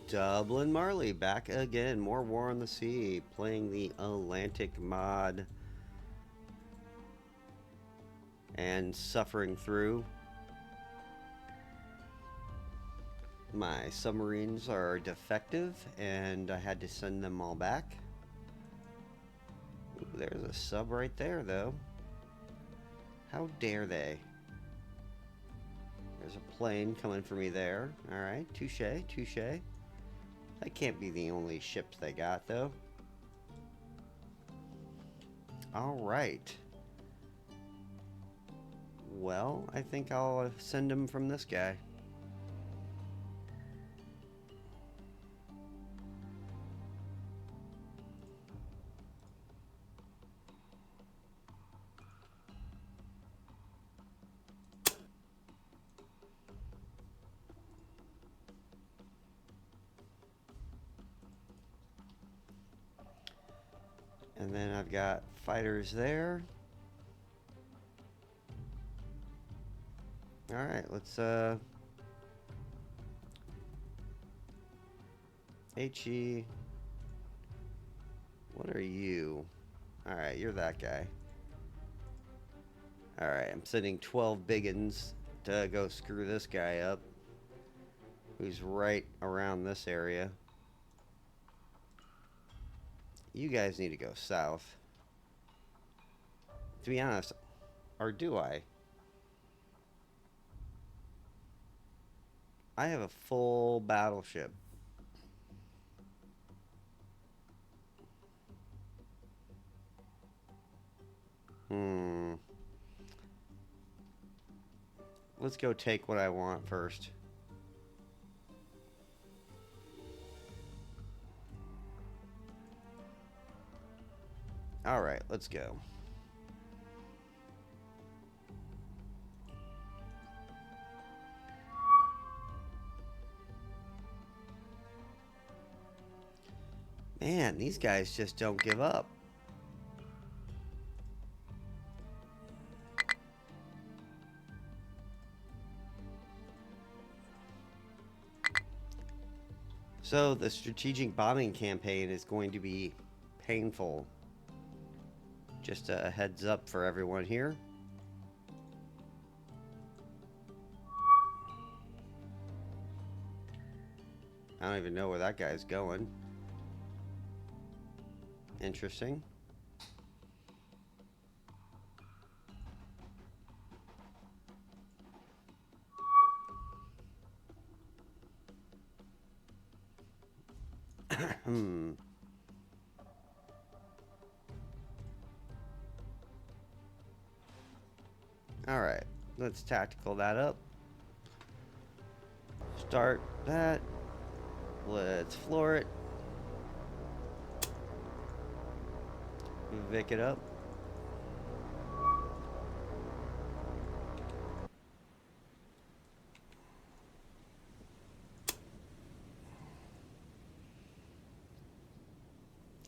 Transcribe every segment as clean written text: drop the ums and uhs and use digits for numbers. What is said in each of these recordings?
Dublin Marley back again. More War on the Sea, playing the Atlantic mod and suffering through. My submarines are defective and I had to send them all back. Ooh, there's a sub right there, though. How dare they? There's a plane coming for me there. Alright, touche, touche. That can't be the only ships they got, though. Alright. Well, I think I'll send him from this guy. And then I've got fighters there. Alright, let's HE. What are you? Alright, you're that guy. Alright, I'm sending 12 biggins to go screw this guy up, who's right around this area. You guys need to go south. To be honest, or do I? I have a full battleship. Let's go take what I want first. Alright, let's go. Man, these guys just don't give up. So the strategic bombing campaign is going to be painful. Just a heads up for everyone here. I don't even know where that guy's going. Interesting. Alright, let's tactical that up. Start that. Let's floor it. Vic it up.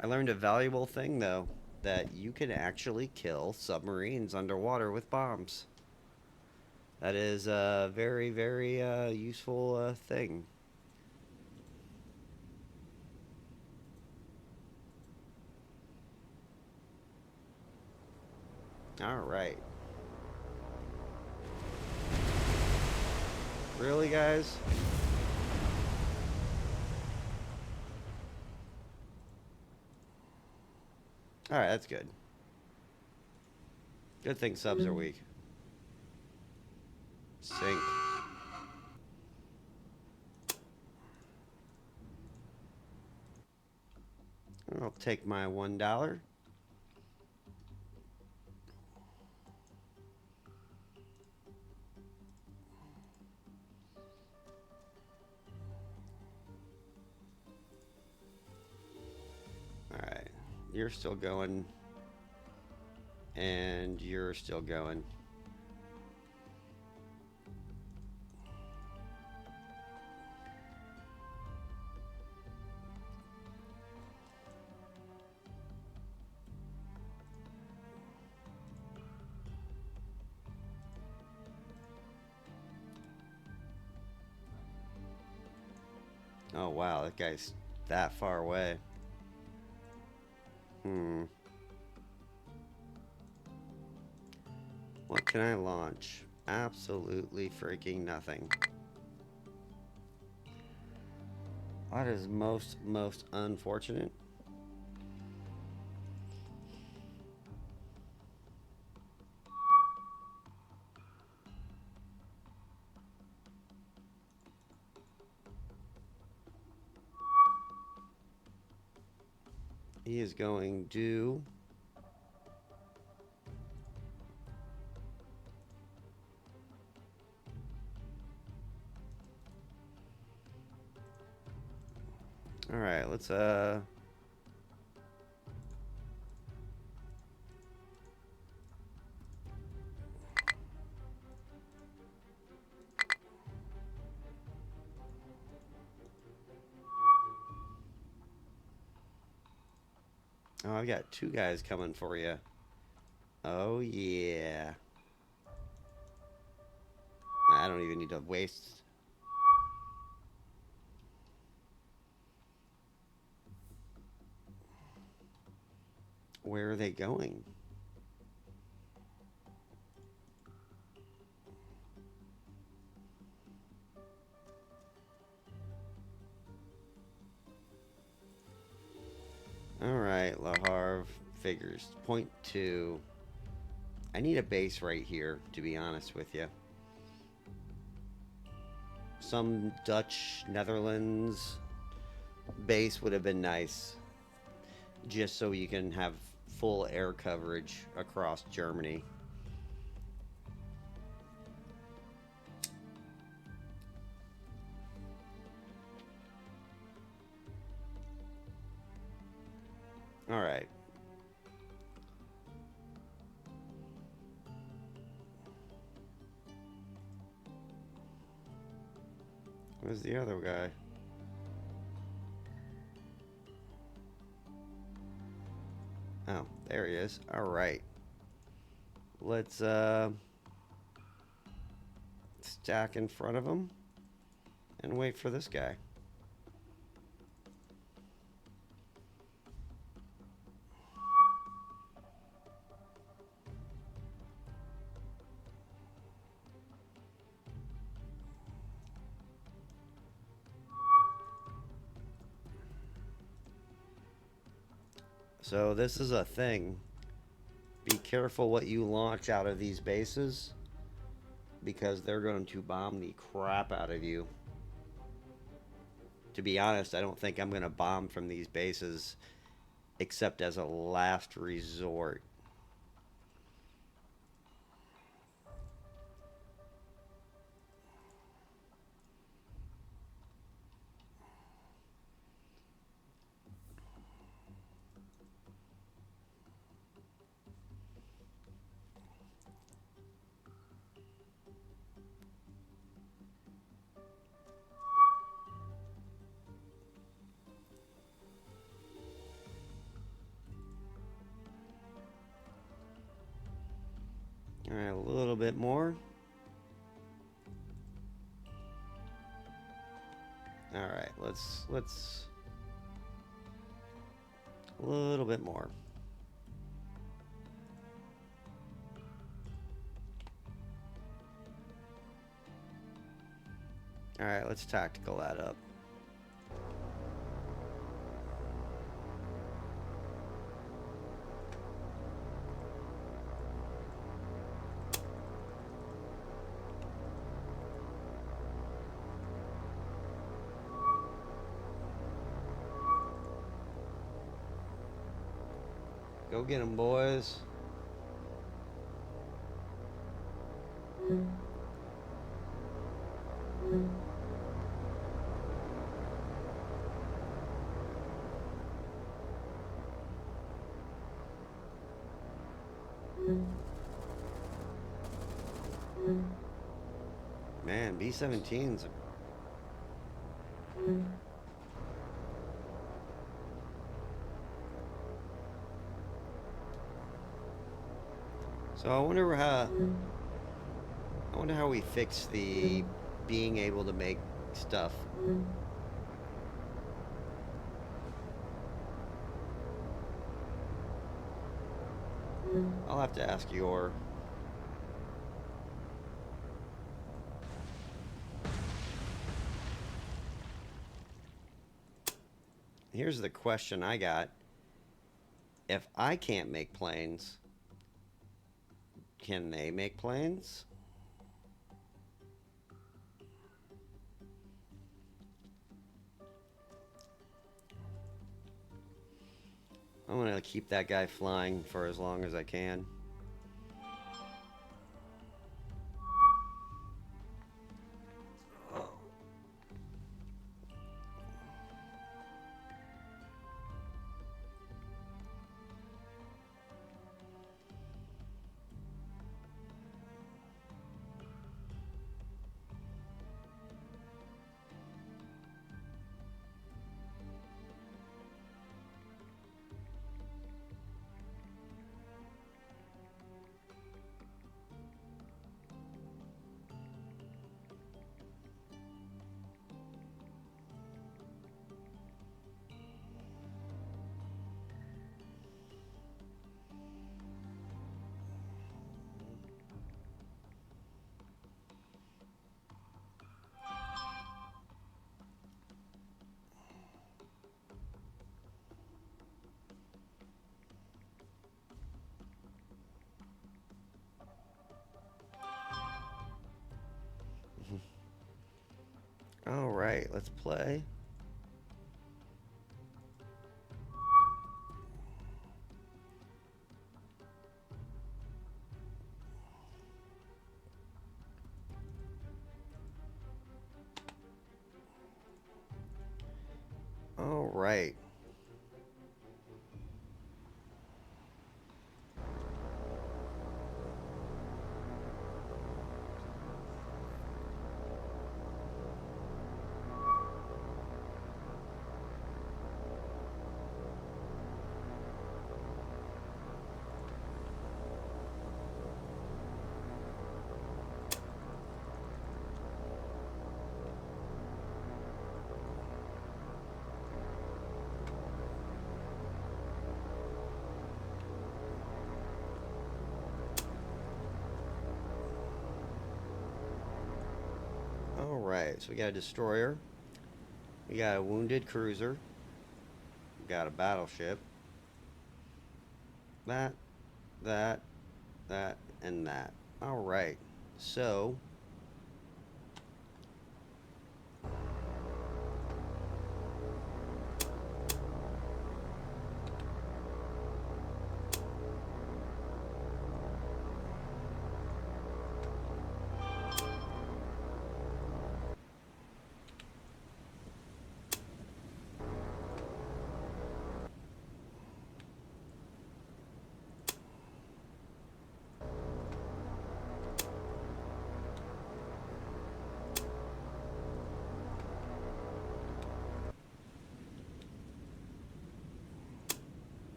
I learned a valuable thing, though, that you can actually kill submarines underwater with bombs. That is a very, very useful thing. Alright. Really, guys? Alright, that's good. Good thing subs are weak. Sink. I'll take my $1. Alright. You're still going. And you're still going. Oh wow, that guy's that far away. Hmm. What can I launch? Absolutely freaking nothing. That is most unfortunate. He is going to... Alright, let's Oh, I've got two guys coming for you. Oh yeah. I don't even need to waste... Where are they going? Alright, Laharv figures. Point 2. I need a base right here, to be honest with you. Some Dutch, Netherlands base would have been nice. Just so you can have full air coverage across Germany. Alright. Where's the other guy? Oh, there he is. Alright. Let's stack in front of him and wait for this guy. So this is a thing. Be careful what you launch out of these bases, because they're going to bomb the crap out of you. To be honest, I don't think I'm going to bomb from these bases except as a last resort. All right, a little bit more. All right, let's a little bit more. All right, let's tactical that up. Go get them, boys. Man, B-17s. So I wonder how we fix the being able to make stuff. I'll have to ask your... Here's the question I got. If I can't make planes, can they make planes? I'm gonna keep that guy flying for as long as I can. All right, let's play. All right. Alright, so we got a destroyer. We got a wounded cruiser. We got a battleship. That, and that. Alright, so...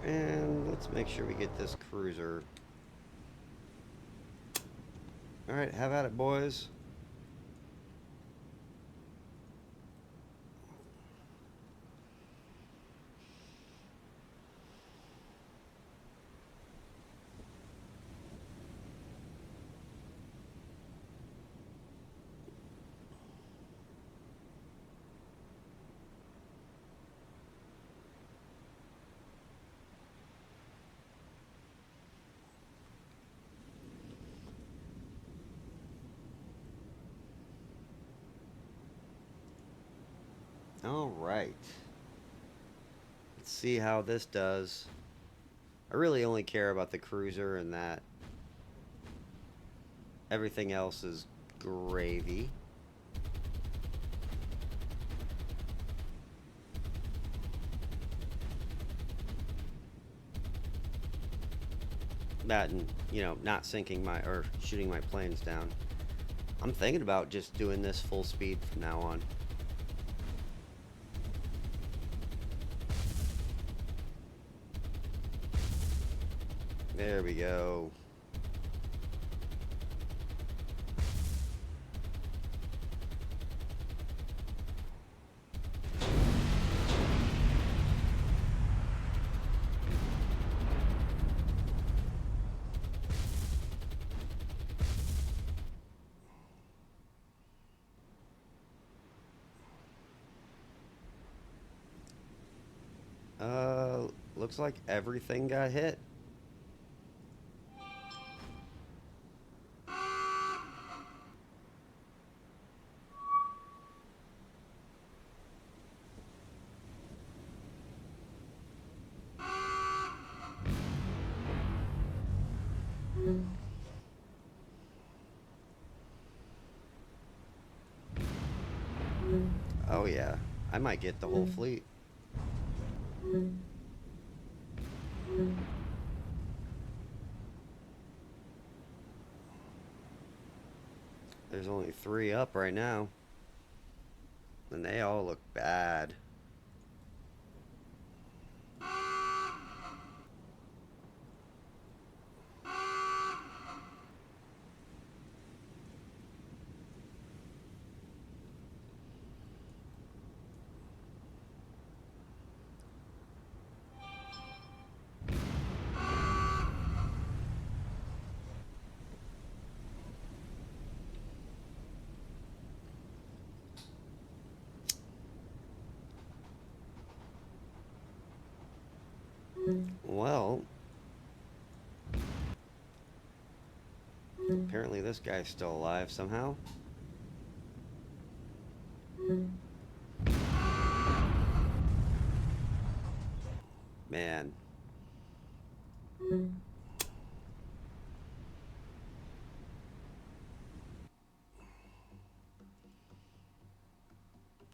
And let's make sure we get this cruiser. Alright, have at it, boys. Alright. Let's see how this does. I really only care about the cruiser and that. Everything else is gravy. That and, you know, not sinking my, or shooting my planes down. I'm thinking about just doing this full speed from now on. There we go. looks like everything got hit. Oh yeah, I might get the whole fleet. There's only 3 up right now, and they all look bad. Well, apparently this guy's still alive somehow. Man.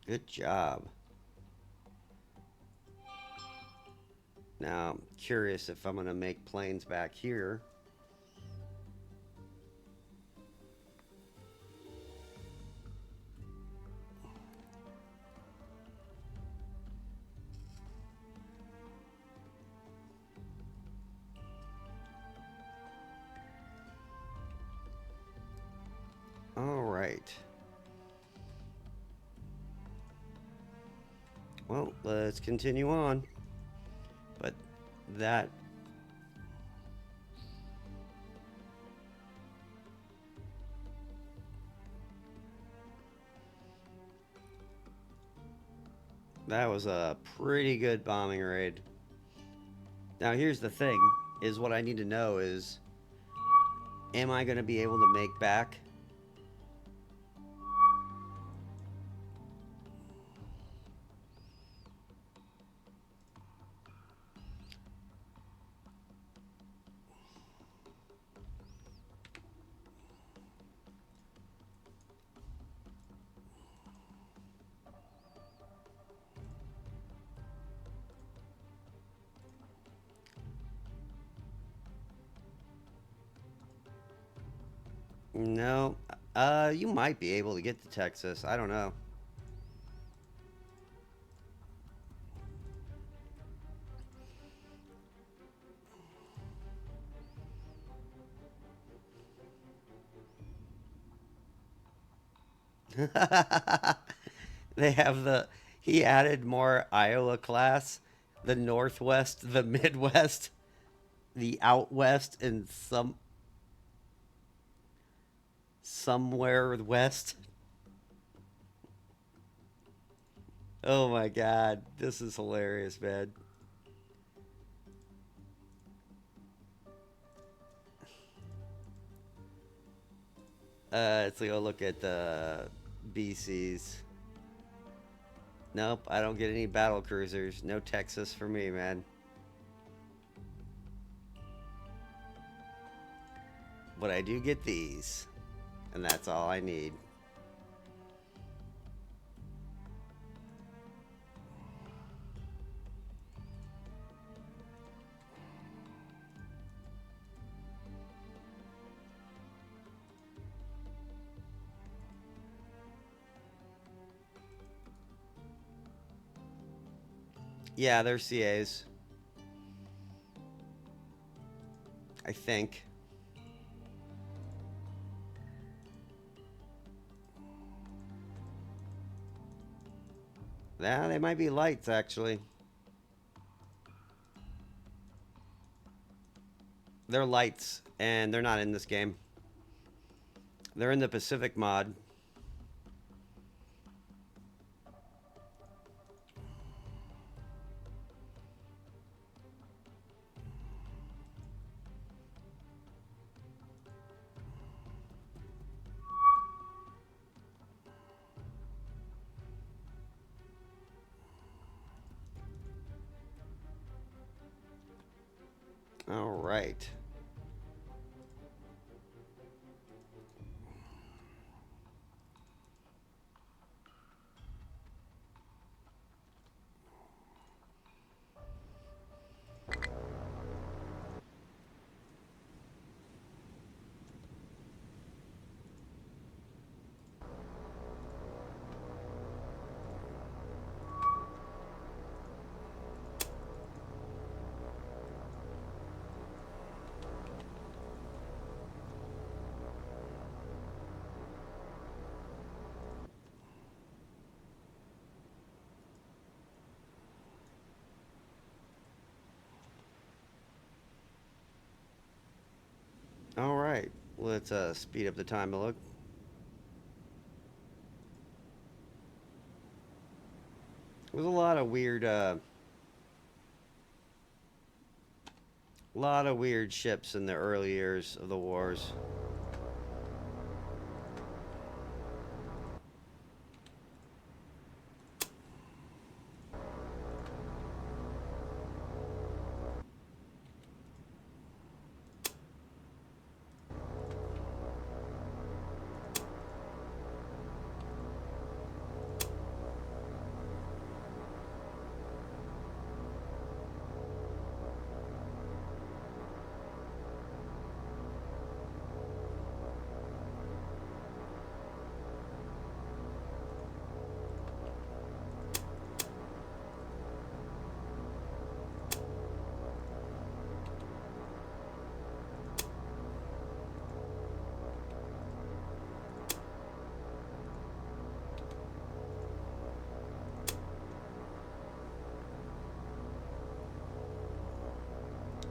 Good job. Now, I'm curious if I'm going to make planes back here. All right. Well, let's continue on. But that was a pretty good bombing raid. Now, here's the thing, is what I need to know is, am I going to be able to make back? No. You might be able to get to Texas. I don't know. They have he added more Iowa class, the Northwest, the Midwest, the Out West, and somewhere west. Oh my god, this is hilarious, man. Let's go look at the BCs. Nope, I don't get any battle cruisers. No Texas for me, man. But I do get these, and that's all I need. Yeah, they're CAs. I think. Yeah, they might be lights, actually. They're lights, and they're not in this game. They're in the Pacific mod. All right. All right. Let's speed up the time a look. There's a lot of weird ships in the early years of the wars.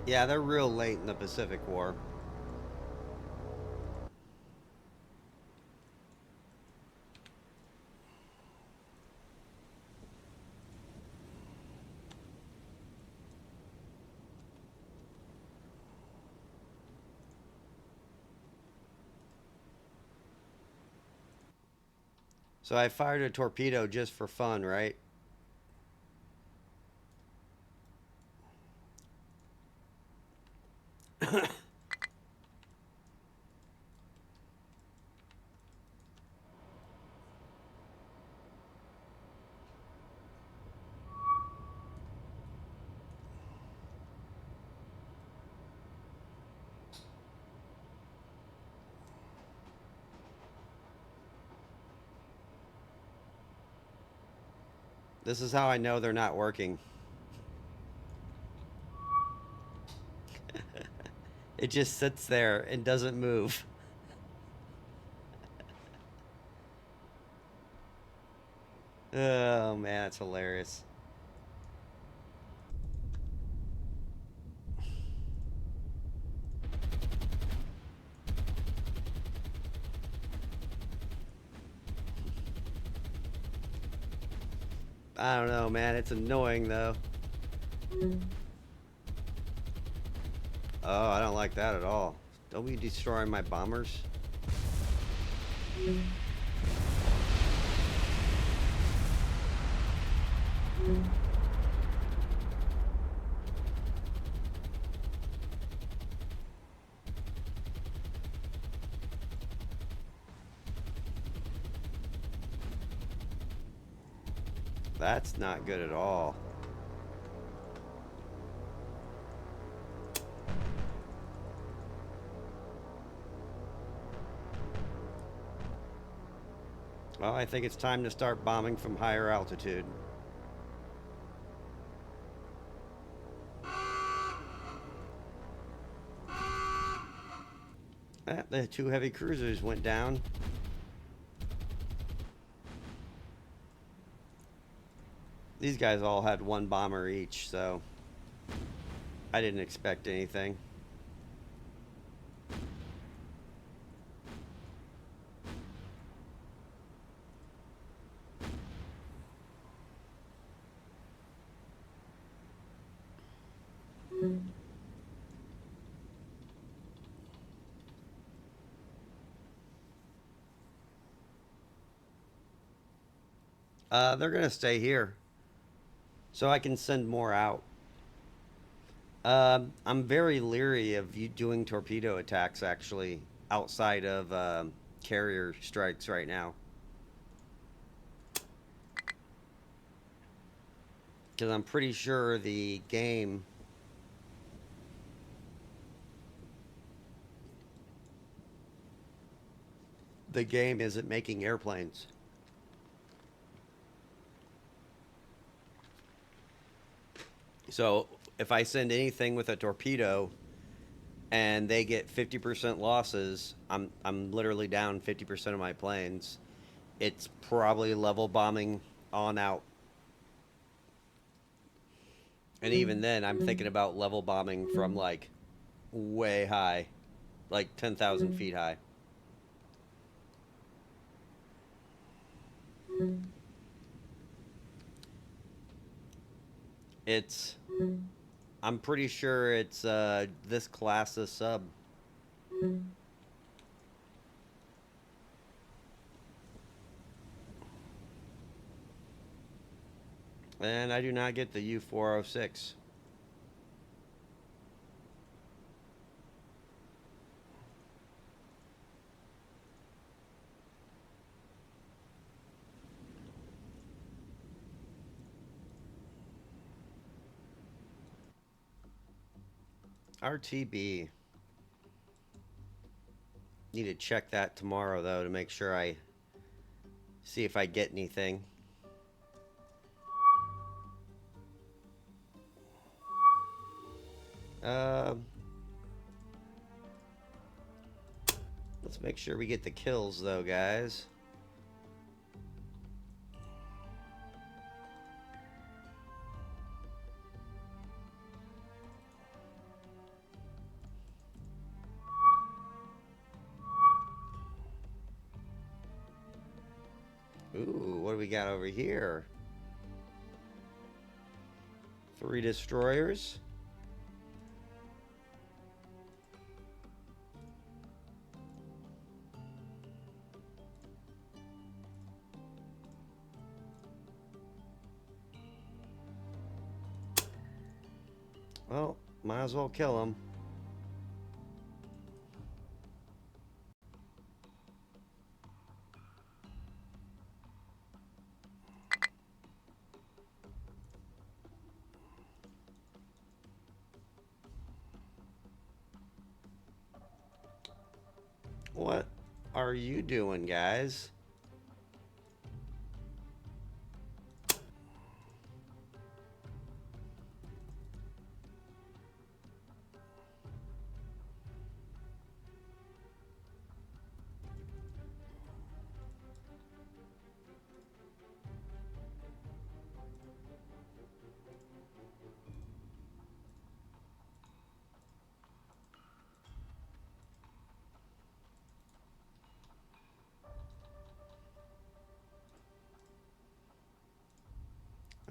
Yeah, they're real late in the Pacific War. So I fired a torpedo just for fun, right? This is how I know they're not working. It just sits there and doesn't move. Oh man, it's hilarious. I don't know, man. It's annoying though. Oh, I don't like that at all. Don't be destroying my bombers. That's not good at all. Well, I think it's time to start bombing from higher altitude. The two heavy cruisers went down. These guys all had one bomber each, so I didn't expect anything. They're gonna stay here, so I can send more out. I'm very leery of you doing torpedo attacks actually outside of carrier strikes right now. Because I'm pretty sure the game isn't making airplanes. So if I send anything with a torpedo and they get 50% losses, I'm literally down 50% of my planes. It's probably level bombing on out. And even then, I'm thinking about level bombing from like way high, like 10,000 feet high. It's, I'm pretty sure it's this class of sub. And I do not get the U-406. RTB. Need to check that tomorrow, though, to make sure I see if I get anything. Um, let's make sure we get the kills, though, guys. Ooh, what do we got over here? 3 destroyers. Well, might as well kill them. What are you doing, guys?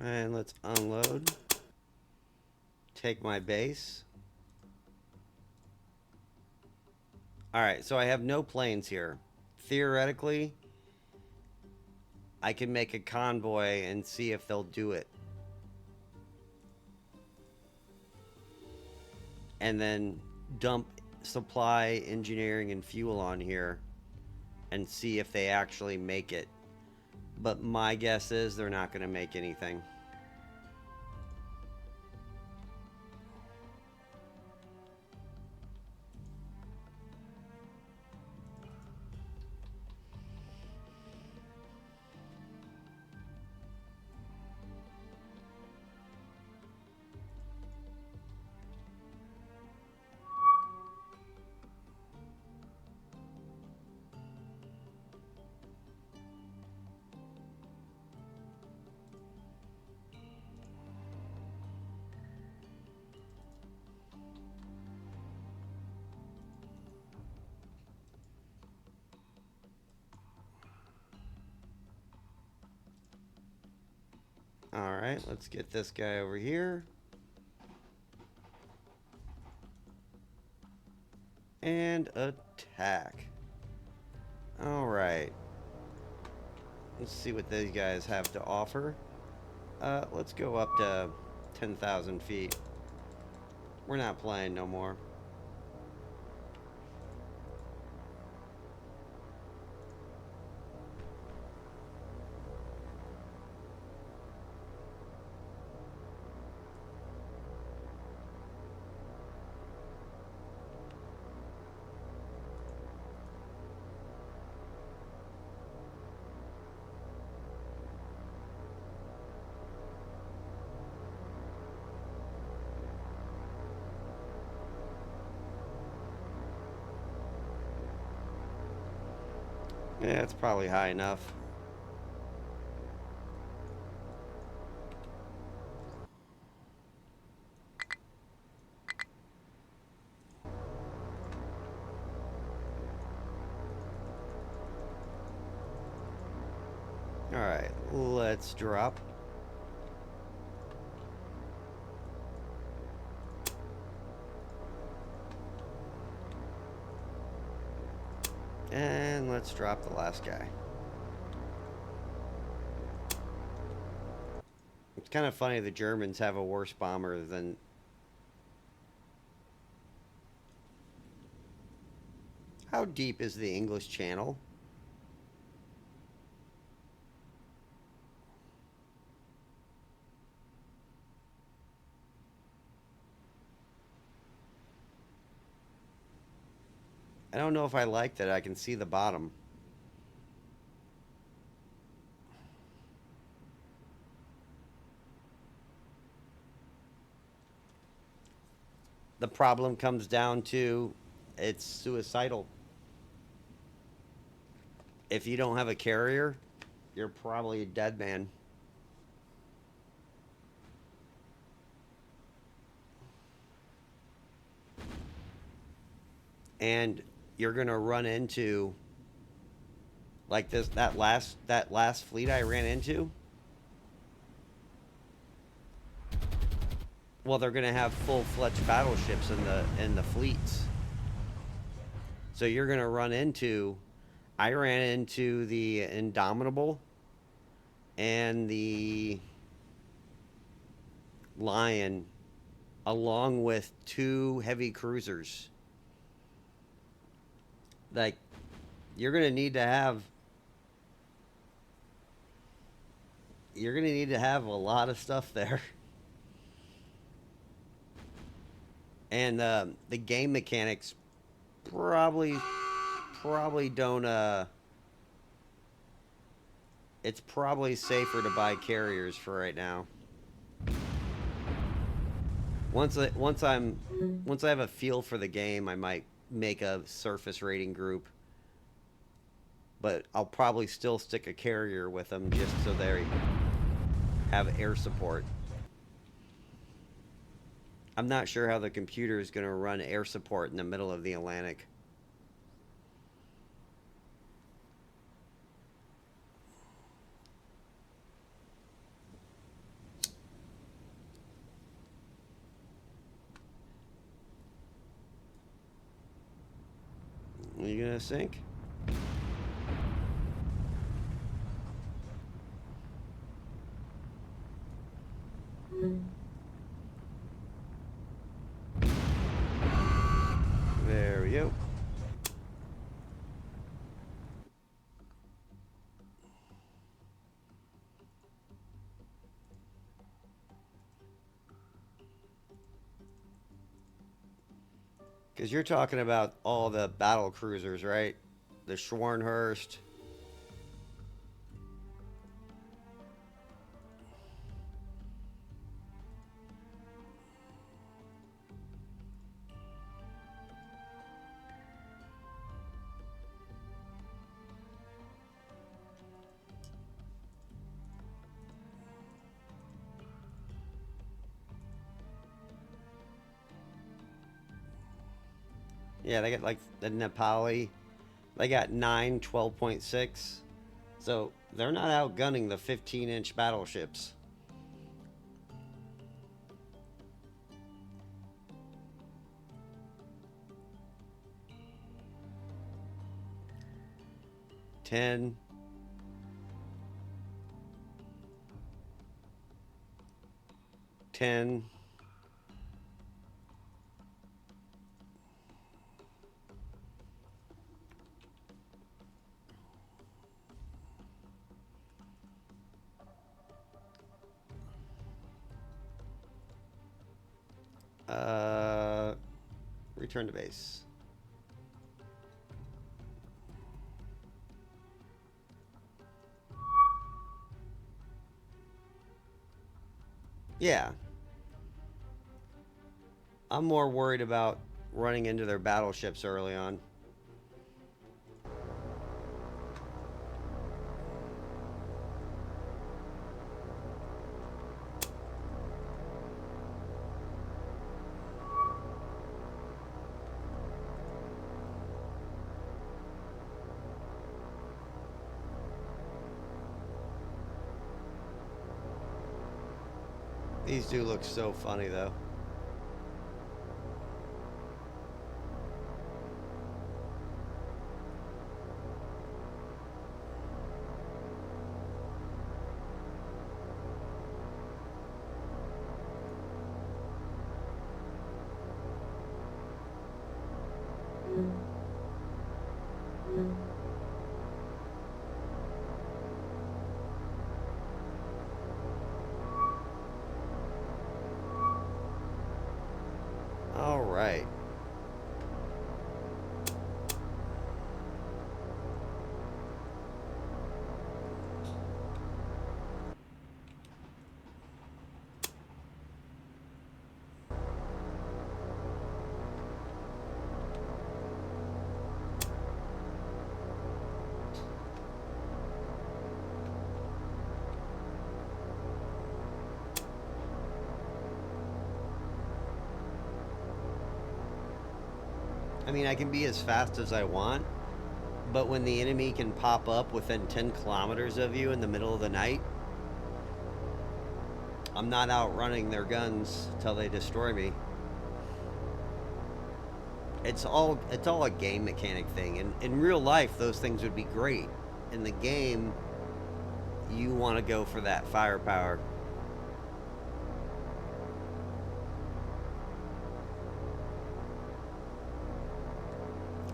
And let's unload. Take my base. Alright, so I have no planes here. Theoretically, I can make a convoy and see if they'll do it. And then dump supply, engineering, and fuel on here and see if they actually make it. But my guess is they're not going to make anything. Alright, let's get this guy over here. And attack. Alright. Let's see what these guys have to offer. Let's go up to 10,000 feet. We're not playing no more. Yeah, it's probably high enough. Alright, let's drop. And let's drop the last guy. It's kind of funny the Germans have a worse bomber than... How deep is the English Channel? I don't know if I like that I can see the bottom. The problem comes down to it's suicidal. If you don't have a carrier, you're probably a dead man. And you're gonna run into like this that last fleet I ran into. Well, they're gonna have full-fledged battleships in the fleets. So you're gonna run into. I ran into the Indomitable and the Lion, along with two heavy cruisers. Like, you're gonna need to have. You're gonna need to have a lot of stuff there. And the game mechanics probably don't it's probably safer to buy carriers for right now. Once I have a feel for the game, I might make a surface rating group, but I'll probably still stick a carrier with them just so they have air support. I'm not sure how the computer is going to run air support in the middle of the Atlantic. Are you going to sink? There we go. Because you're talking about all the battle cruisers, right? The Schwarnhurst. Yeah, they got like the Nepali. They got 9 12.6. So they're not outgunning the 15-inch battleships. Ten. 10. Uh, return to base. Yeah. I'm more worried about running into their battleships early on. These do look so funny, though. All right. I mean, I can be as fast as I want, but when the enemy can pop up within 10 kilometers of you in the middle of the night, I'm not outrunning their guns till they destroy me. It's all a game mechanic thing. And in real life, those things would be great. In the game, you want to go for that firepower.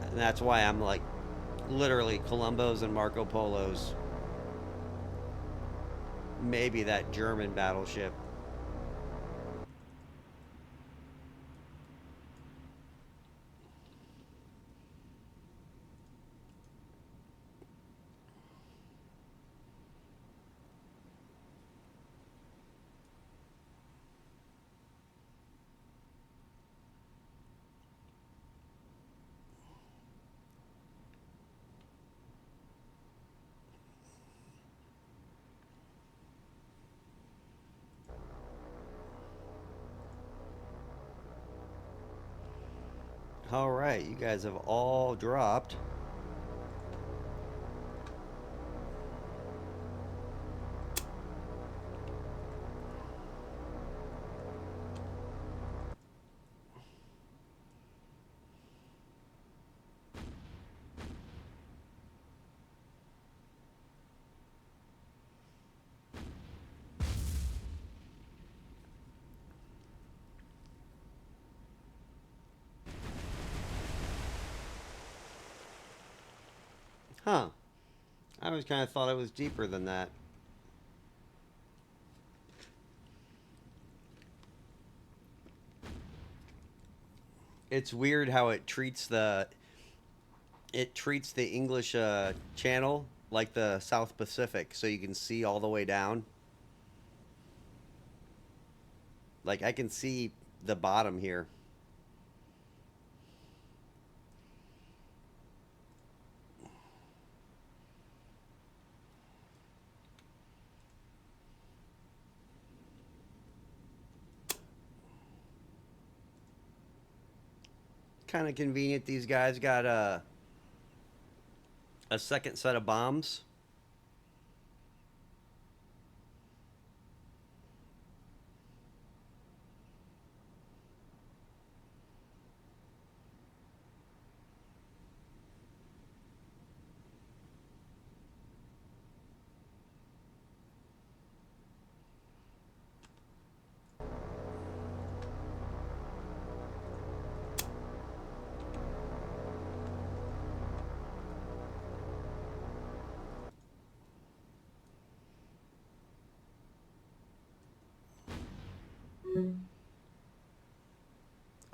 And that's why I'm like literally Columbo's and Marco Polo's. Maybe that German battleship. All right, you guys have all dropped. Huh. I always kind of thought it was deeper than that. It's weird how it treats the English channel like the South Pacific, so you can see all the way down. Like I can see the bottom here. Kind of convenient. These guys got a second set of bombs.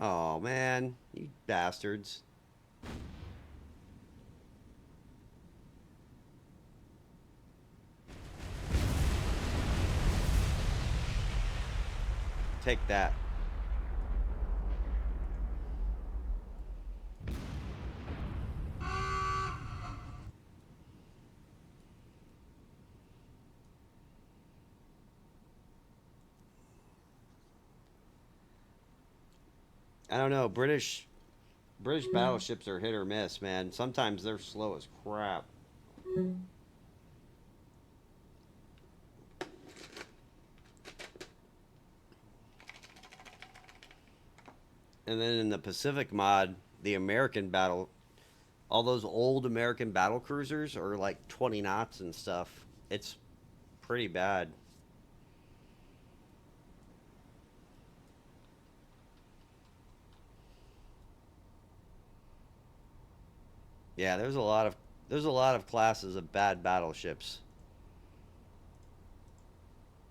Oh, man. You bastards. Take that. I don't know. British battleships are hit or miss, man. Sometimes they're slow as crap. And then in the Pacific mod, the American battle, all those old American battle cruisers are like 20 knots and stuff. It's pretty bad. Yeah, there's a lot of classes of bad battleships.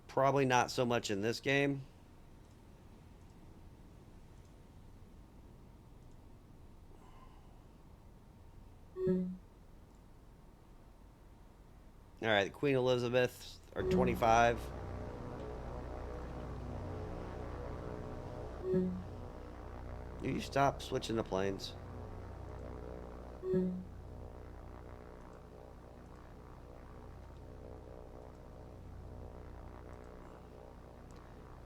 Probably not so much in this game. All right, Queen Elizabeth are 25. Do you stop switching the planes?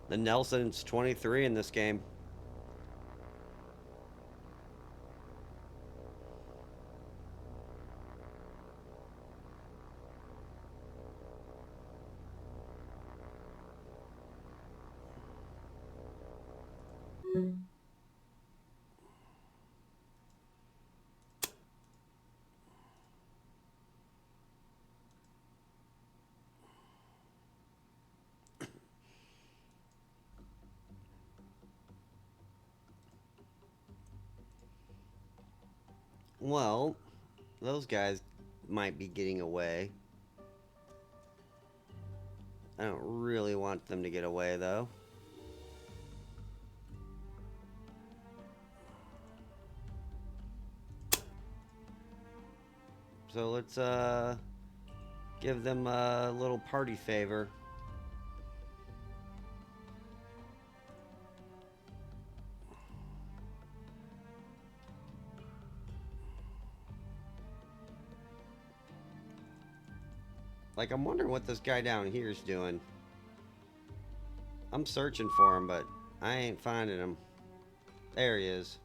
The Nelson's 23 in this game. Well, those guys might be getting away. I don't really want them to get away, though. So let's give them a little party favor. Like, I'm wondering what this guy down here is doing. I'm searching for him, but I ain't finding him. There he is.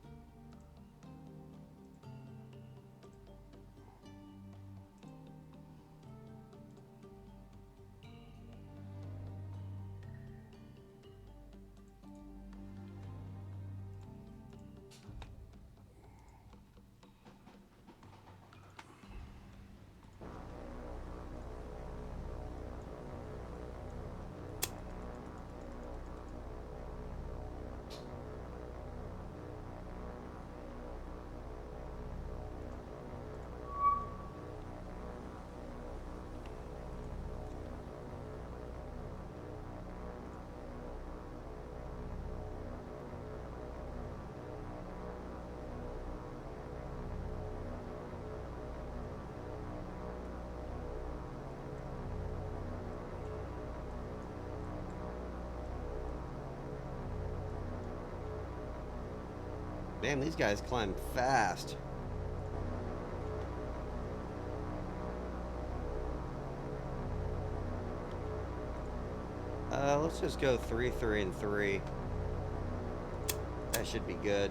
Man, these guys climb fast. Let's just go 3, 3, and 3. That should be good.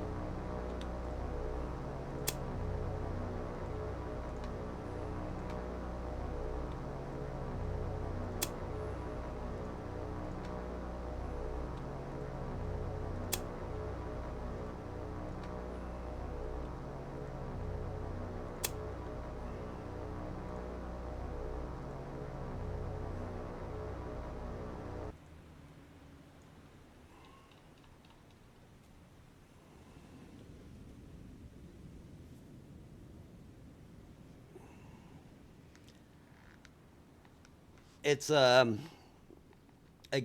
It's a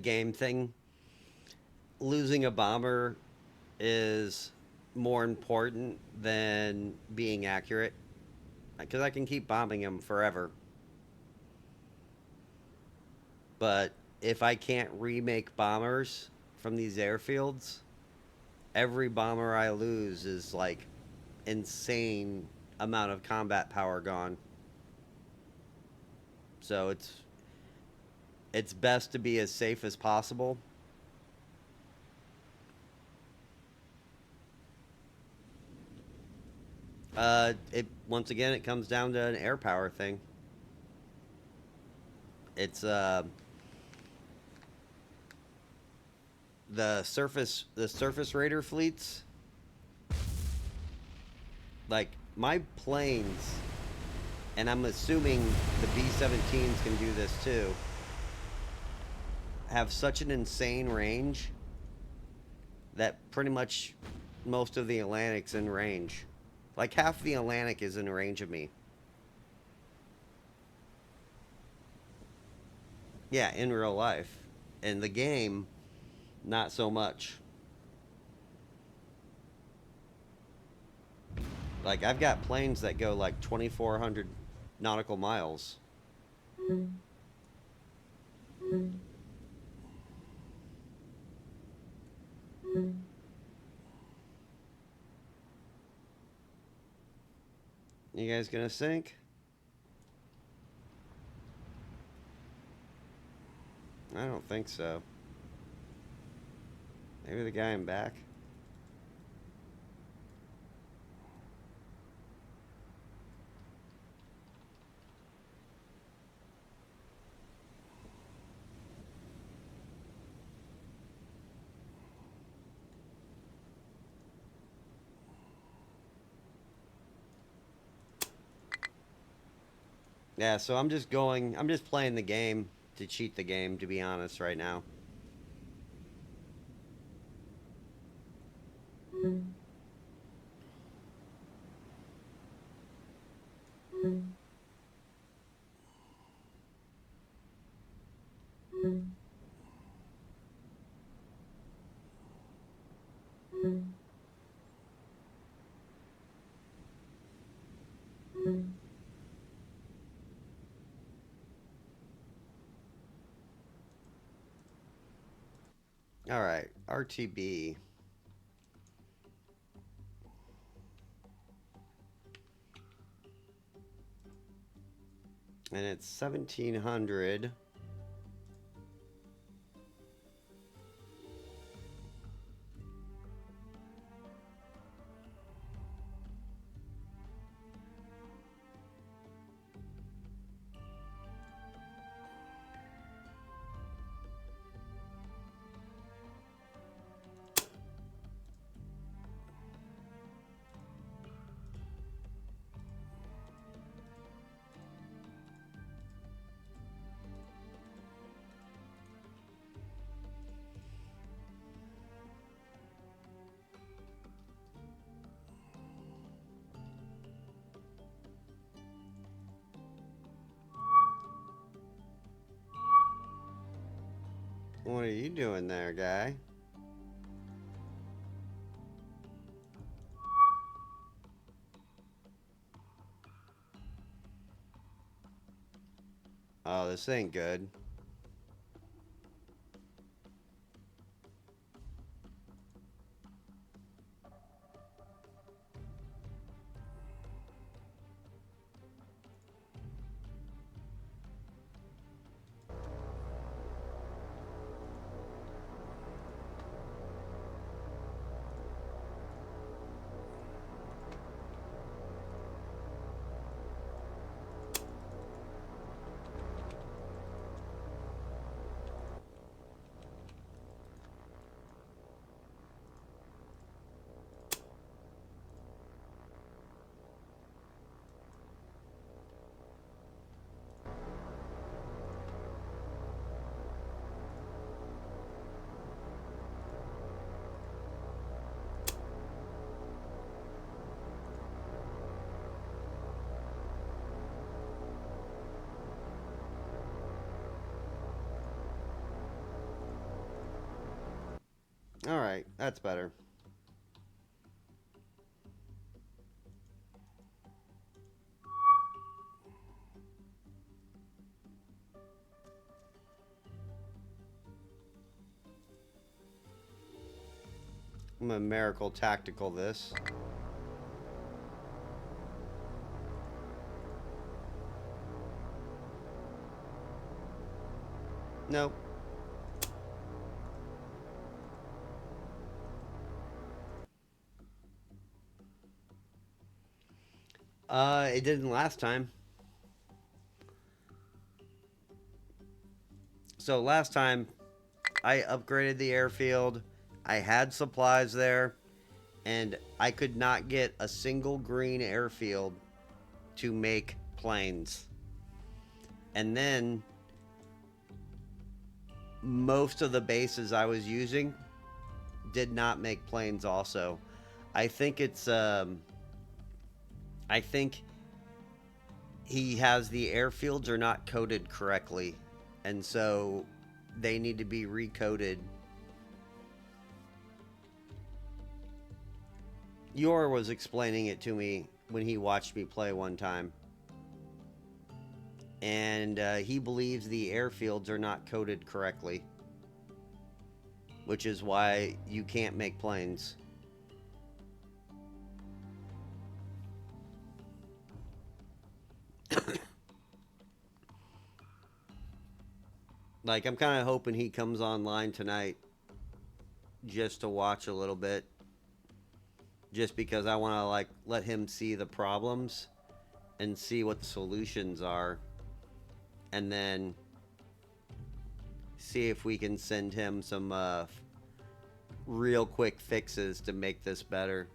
game thing. Losing a bomber is more important than being accurate because I can keep bombing them forever. But if I can't remake bombers from these airfields, every bomber I lose is like insane amount of combat power gone. So it's best to be as safe as possible. It once again it comes down to an air power thing. It's the surface raider fleets, like my planes, and I'm assuming the B-17s can do this too, have such an insane range that pretty much most of the Atlantic's in range. Like half the Atlantic is in range of me. Yeah, in real life. In the game, not so much. Like I've got planes that go like 2,400 nautical miles. You guys gonna sink? I don't think so. Maybe the guy in back. Yeah, so I'm just playing the game to cheat the game, to be honest, right now. All right, RTB. And it's 1,700. What are you doing there, guy? Oh, this ain't good. All right, that's better. I'm gonna miracle tactical this. Nope. It didn't last time. So last time, I upgraded the airfield. I had supplies there, and I could not get a single green airfield to make planes. And then most of the bases I was using did not make planes also. I think it's I think he has the airfields are not coded correctly, and so they need to be recoded. Yor was explaining it to me when he watched me play one time, and he believes the airfields are not coded correctly, which is why you can't make planes. Like, I'm kind of hoping he comes online tonight just to watch a little bit, just because I want to, like, let him see the problems and see what the solutions are, and then see if we can send him some real quick fixes to make this better.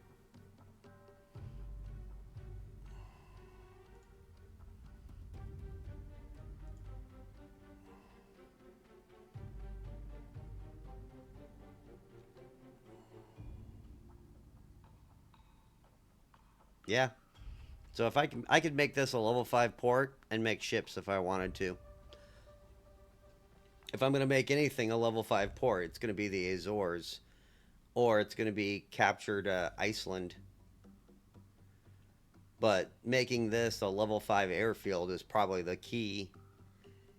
Yeah. So if I could make this a level 5 port and make ships if I wanted to. If I'm going to make anything a level 5 port, it's going to be the Azores, or it's going to be captured Iceland. But making this a level 5 airfield is probably the key,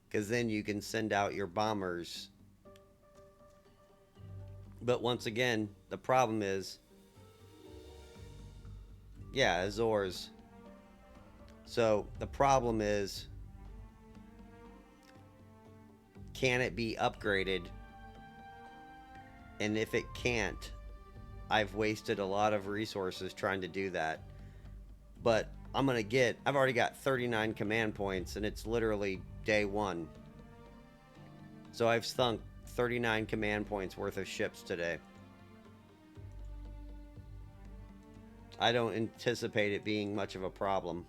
because then you can send out your bombers. But once again, the problem is, yeah, Azores. So the problem is, can it be upgraded? And if it can't, I've wasted a lot of resources trying to do that. But I've already got 39 command points, and it's literally day 1. So I've sunk 39 command points worth of ships today. I don't anticipate it being much of a problem.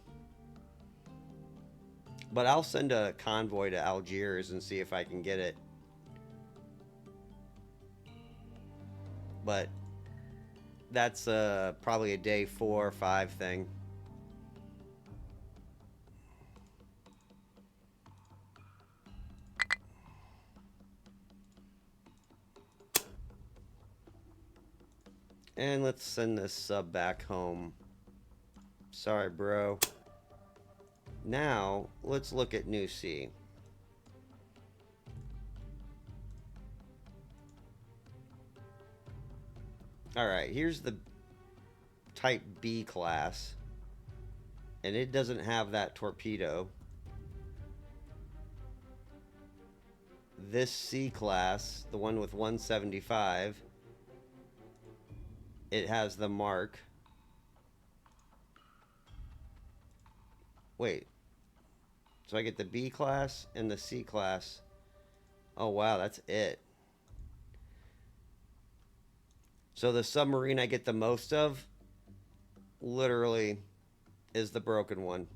But I'll send a convoy to Algiers and see if I can get it. But that's probably a day 4 or 5 thing. And let's send this sub back home. Sorry, bro. Now, let's look at New Sea. Alright, here's the Type B class. And it doesn't have that torpedo. This C class, the one with 175, it has the mark. Wait. So I get the B class and the C class. Oh, wow, that's it. So the submarine I get the most of, literally, is the broken one.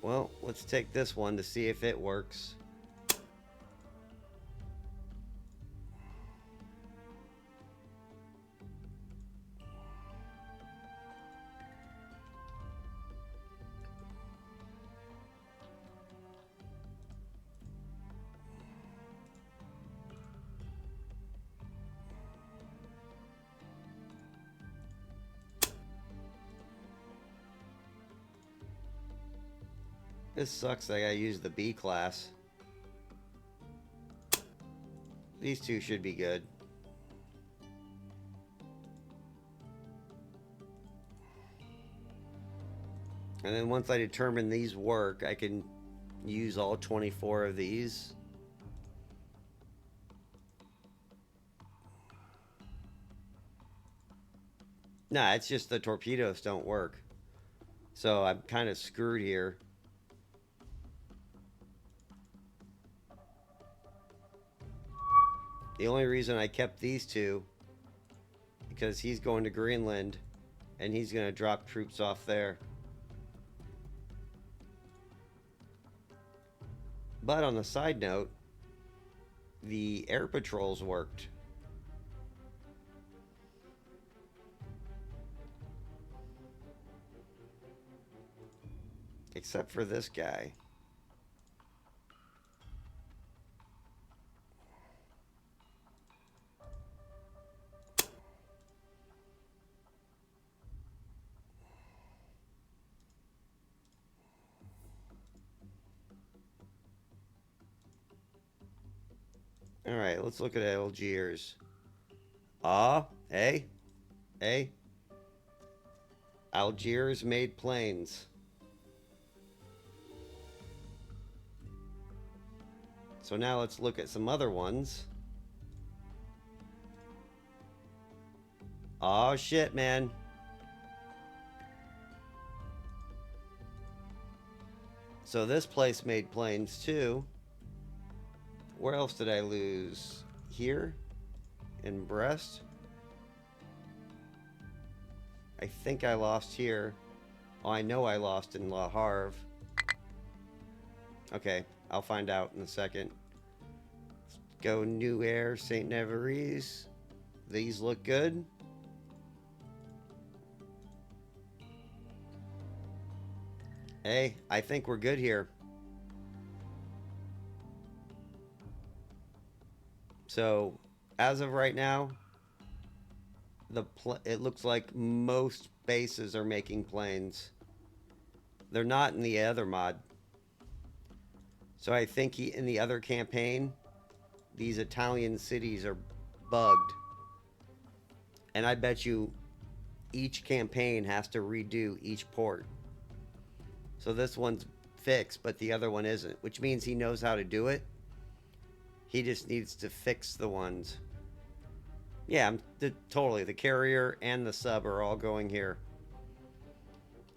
Well, let's take this one to see if it works. This sucks that I gotta use the B class. These two should be good. And then once I determine these work, I can use all 24 of these. Nah, it's just the torpedoes don't work. So I'm kind of screwed here. The only reason I kept these two, because he's going to Greenland, and he's going to drop troops off there. But on the side note, the air patrols worked. Except for this guy. Alright, let's look at Algiers. Hey. Algiers made planes. So now let's look at some other ones. Oh shit, man. So this place made planes too. Where else did I lose? Here? In Brest? I think I lost here. Oh, I know I lost in Le Havre. Okay, I'll find out in a second. Let's go New Air, St. Neveries. These look good. Hey, I think we're good here. So, as of right now, it looks like most bases are making planes. They're not in the other mod. So I think in the other campaign, these Italian cities are bugged. And I bet you each campaign has to redo each port. So this one's fixed, but the other one isn't, which means he knows how to do it. He just needs to fix the ones. Yeah, totally. The carrier and the sub are all going here.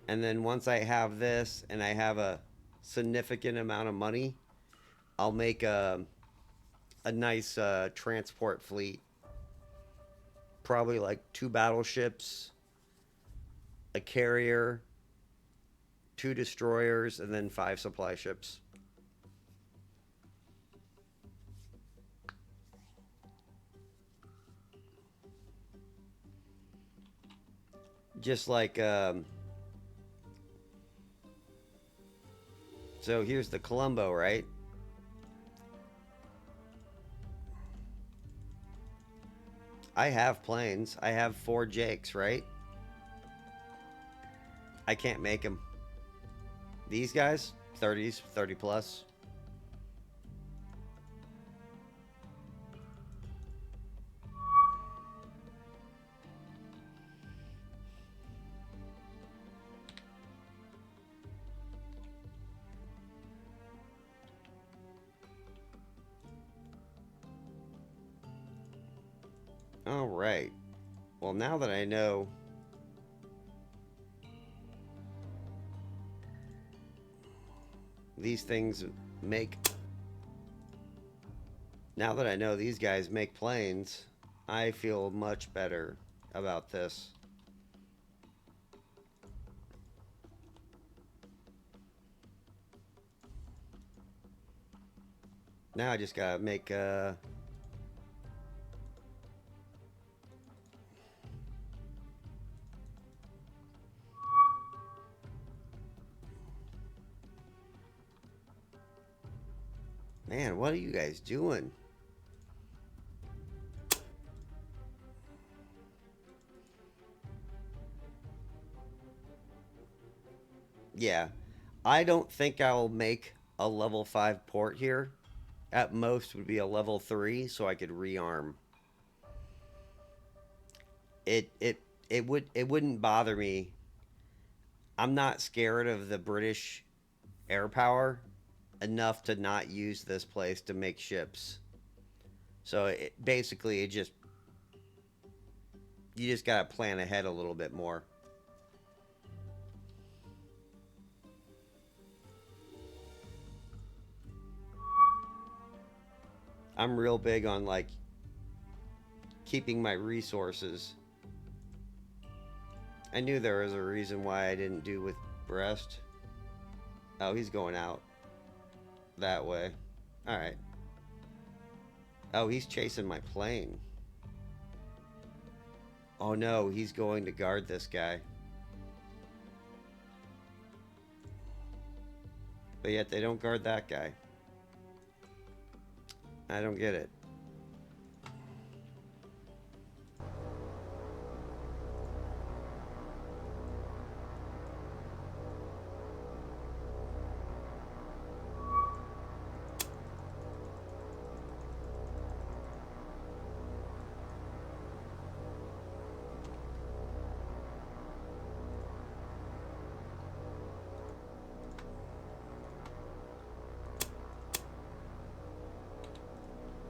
And then once I have this and I have a significant amount of money, I'll make a nice transport fleet. Probably like 2 battleships, a carrier, 2 destroyers, and then 5 supply ships. Just like, so here's the Colombo, right? I have planes. I have 4 Jakes, right? I can't make them. These guys, 30s, 30 plus. All right. Well, now that I know these things make... Now that I know these guys make planes, I feel much better about this. Now I just gotta make Man, what are you guys doing? Yeah, I don't think I'll make a level 5 port here. At most would be a level 3 so I could rearm. It wouldn't bother me. I'm not scared of the British air power enough to not use this place to make ships. So basically, you just gotta plan ahead a little bit more. I'm real big on like keeping my resources. I knew there was a reason why I didn't do with Brest. Oh, he's going out that way. All right. Oh, he's chasing my plane. Oh no, he's going to guard this guy. But yet they don't guard that guy. I don't get it.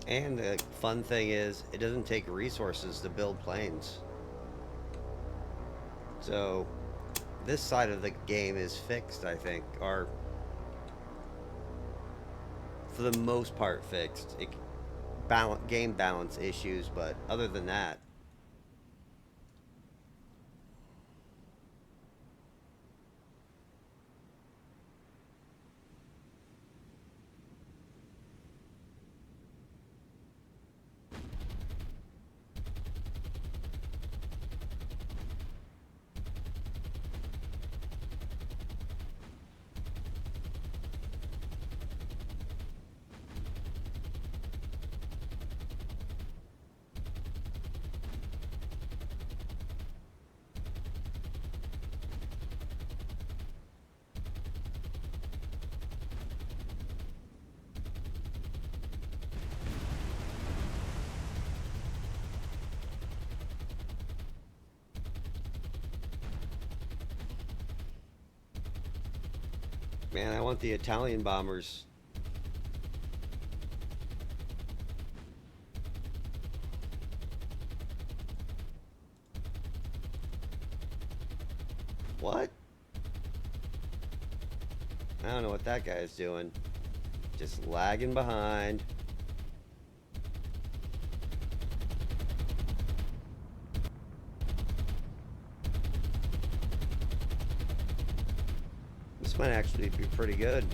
And the fun thing is, it doesn't take resources to build planes. So, this side of the game is fixed, I think, or for the most part fixed. Game balance issues, but other than that, man, I want the Italian bombers. What? I don't know what that guy is doing. Just lagging behind. This might actually be pretty good.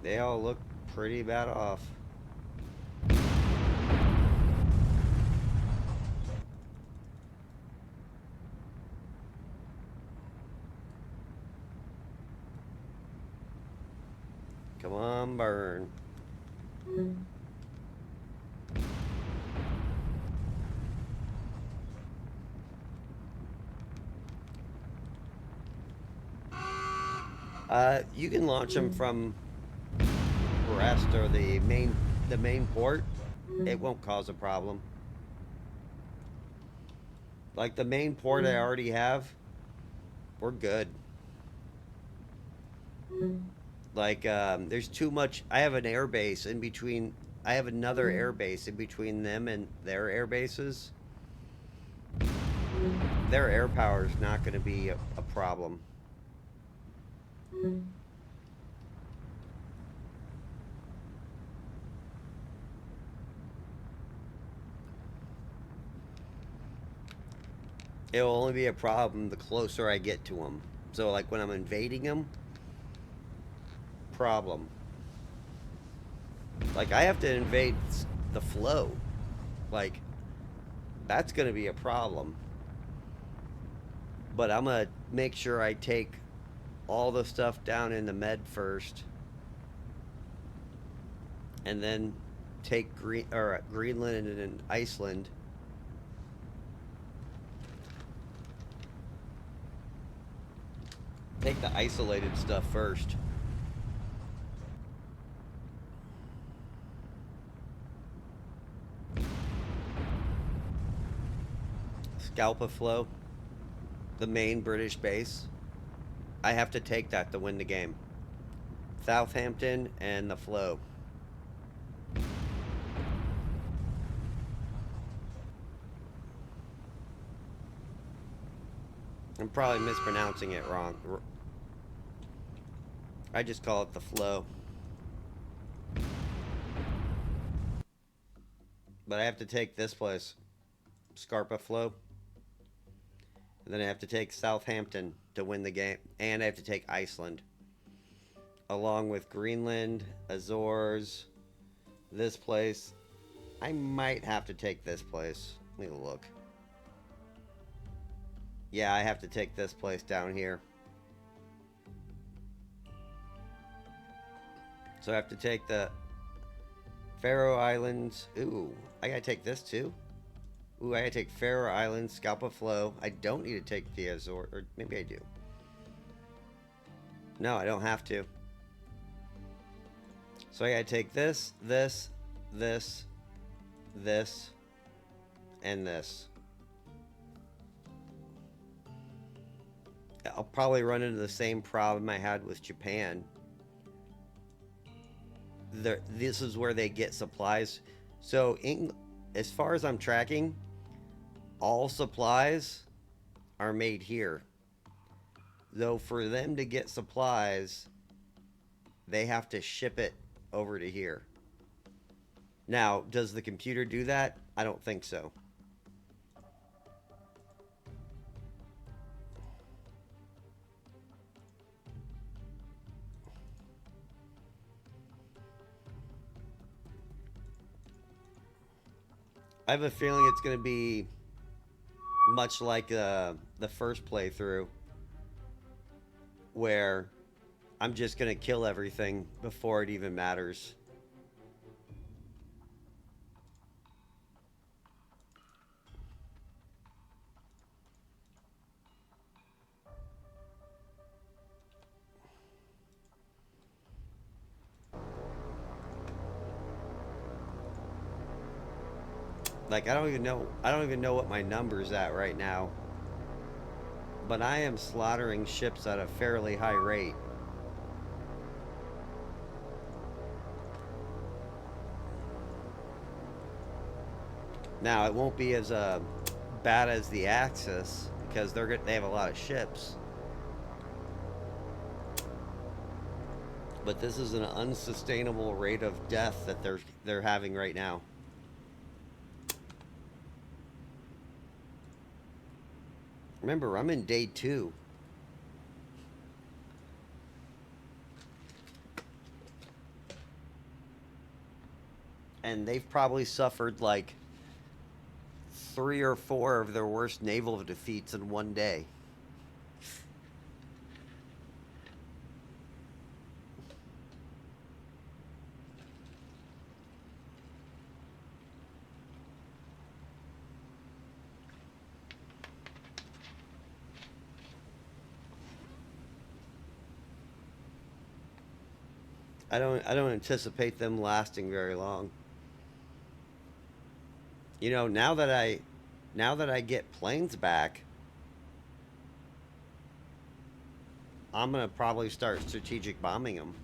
They all look pretty bad off. Come on, burn. You can launch them from Brest or the main port. It won't cause a problem. Like the main port I already have, we're good. Like there's too much. I have an air base in between. I have another air base in between them and their air bases. Their air power is not going to be a problem. It'll only be a problem the closer I get to them. So like when I'm invading them, problem. Like I have to invade the flow. Like that's going to be a problem. But I'm going to make sure I take all the stuff down in the med first. And then take Greenland and Iceland. Take the isolated stuff first. Scalpa Flow, the main British base. I have to take that to win the game. Southampton and the Flow. I'm probably mispronouncing it wrong. I just call it the Flow. But I have to take this place, Scarpa Flow. And then I have to take Southampton to win the game. And I have to take Iceland. Along with Greenland, Azores, this place. I might have to take this place. Let me look. Yeah, I have to take this place down here. So I have to take the Faroe Islands. Ooh, I gotta take this too. Ooh, I gotta take Faroe Islands, Scalpa Flow. I don't need to take the Azores, or maybe I do. No, I don't have to. So I gotta take this, this, this, this, and this. I'll probably run into the same problem I had with Japan. This is where they get supplies. So as far as I'm tracking, all supplies are made here. Though for them to get supplies, they have to ship it over to here. Now, does the computer do that? I don't think so. I have a feeling it's going to be much like the first playthrough, where I'm just going to kill everything before it even matters. Like, I don't even know what my number's at right now. But I am slaughtering ships at a fairly high rate. Now, it won't be as bad as the Axis, because they have a lot of ships. But this is an unsustainable rate of death that they're having right now. Remember, I'm in day 2. And they've probably suffered like 3 or 4 of their worst naval defeats in one day. I don't anticipate them lasting very long. You know, now that I get planes back, I'm going to probably start strategic bombing them.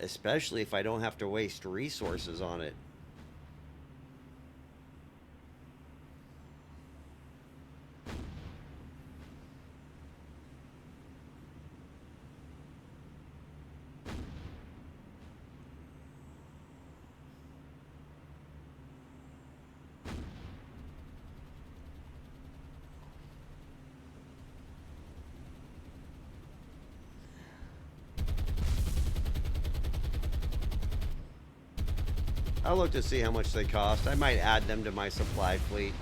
Especially if I don't have to waste resources on it. I'll look to see how much they cost. I might add them to my supply fleet.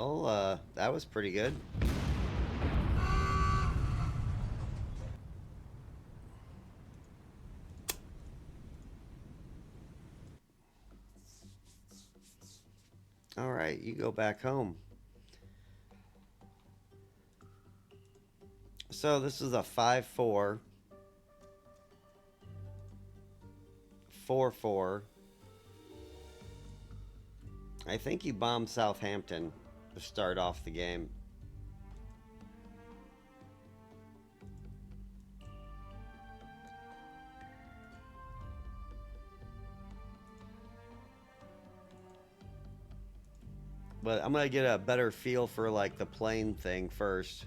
Well, that was pretty good. All right, you go back home. So this is a 5-4, 4-4. I think you bombed Southampton to start off the game. But I'm gonna get a better feel for like the plane thing first.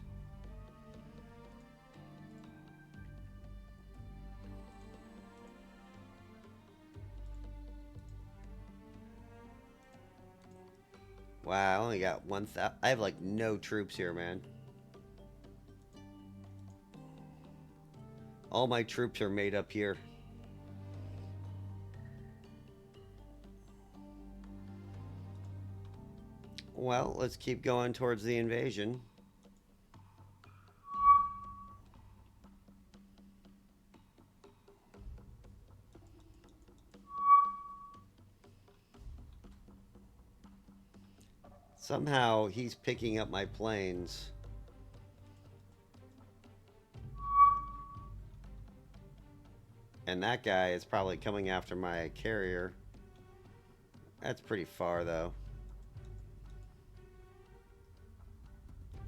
Wow, I only got 1,000. I have like no troops here, man. All my troops are made up here. Well, let's keep going towards the invasion. Somehow he's picking up my planes. And that guy is probably coming after my carrier. That's pretty far, though.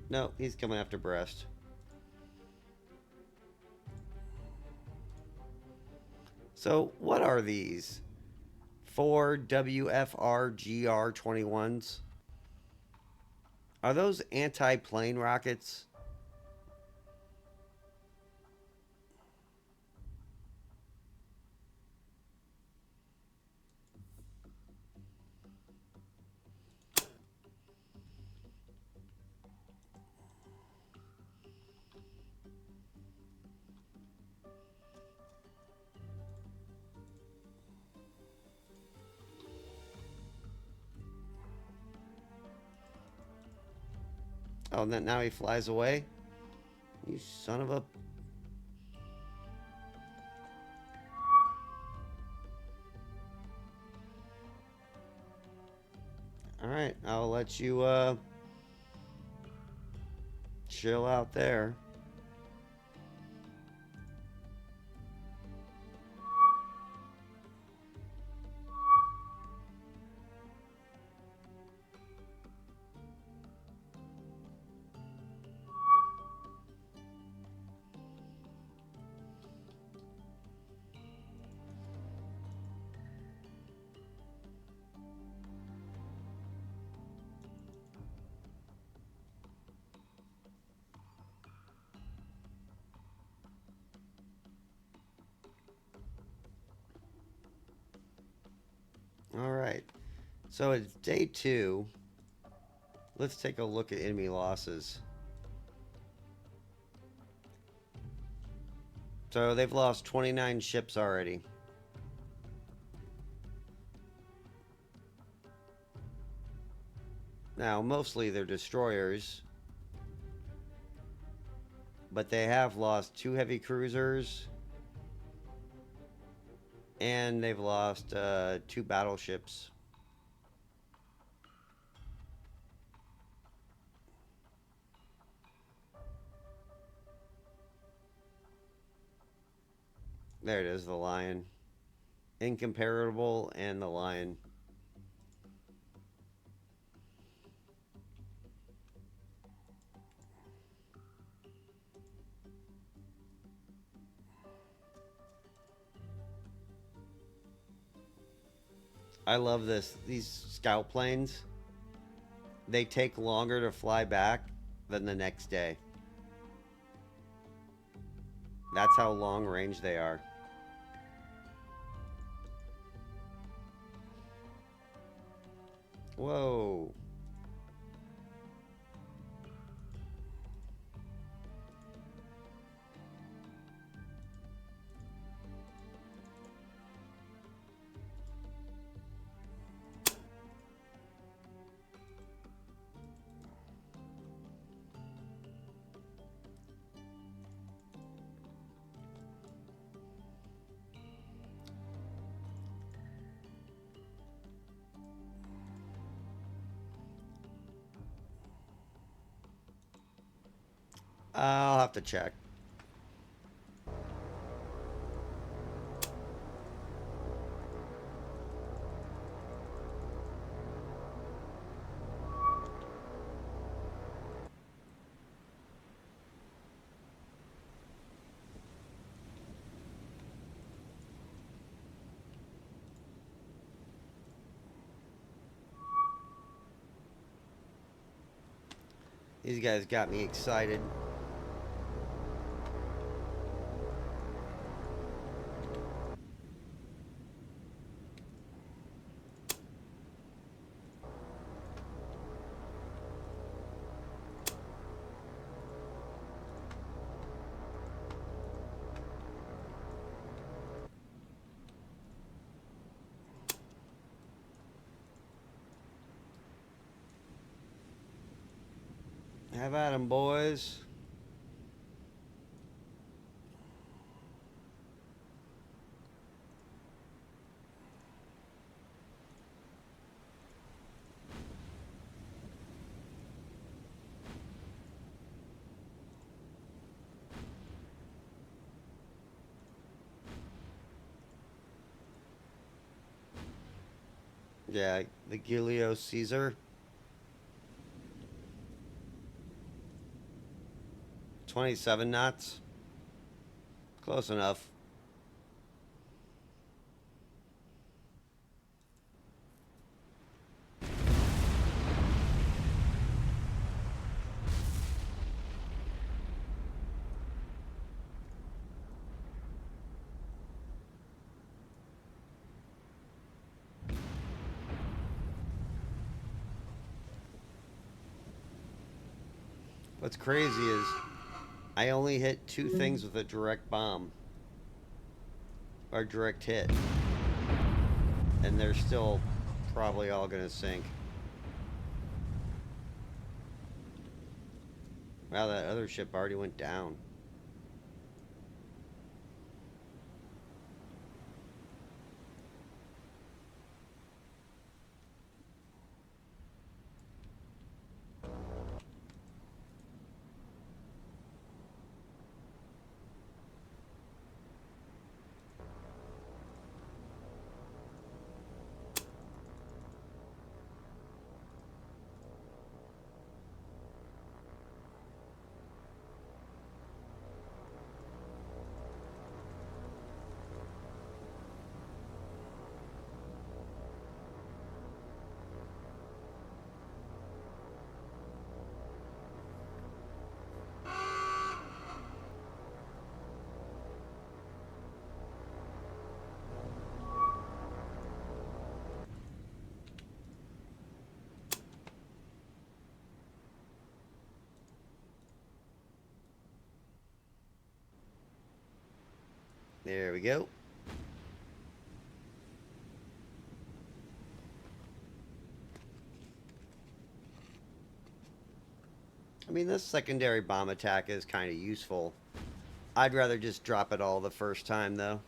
No, he's coming after Brest. So, what are these? 4 WFR GR-21s? Are those anti-plane rockets? Oh, and then now he flies away? You son of a... Alright, I'll let you, chill out there. Alright. So it's day 2. Let's take a look at enemy losses. So they've lost 29 ships already. Now, mostly they're destroyers. But they have lost 2 heavy cruisers. And they've lost 2 battleships. There it is, the Lion. Incomparable and the Lion. I love this. These scout planes, they take longer to fly back than the next day. That's how long range they are. Whoa. I'll have to check. These guys got me excited. Have at 'em, boys. Yeah, the Gilio Caesar. 27 knots. Close enough. What's crazy is I only hit 2 things with a direct bomb. Or direct hit. And they're still probably all gonna sink. Wow, that other ship already went down. There we go. I mean, this secondary bomb attack is kind of useful. I'd rather just drop it all the first time, though.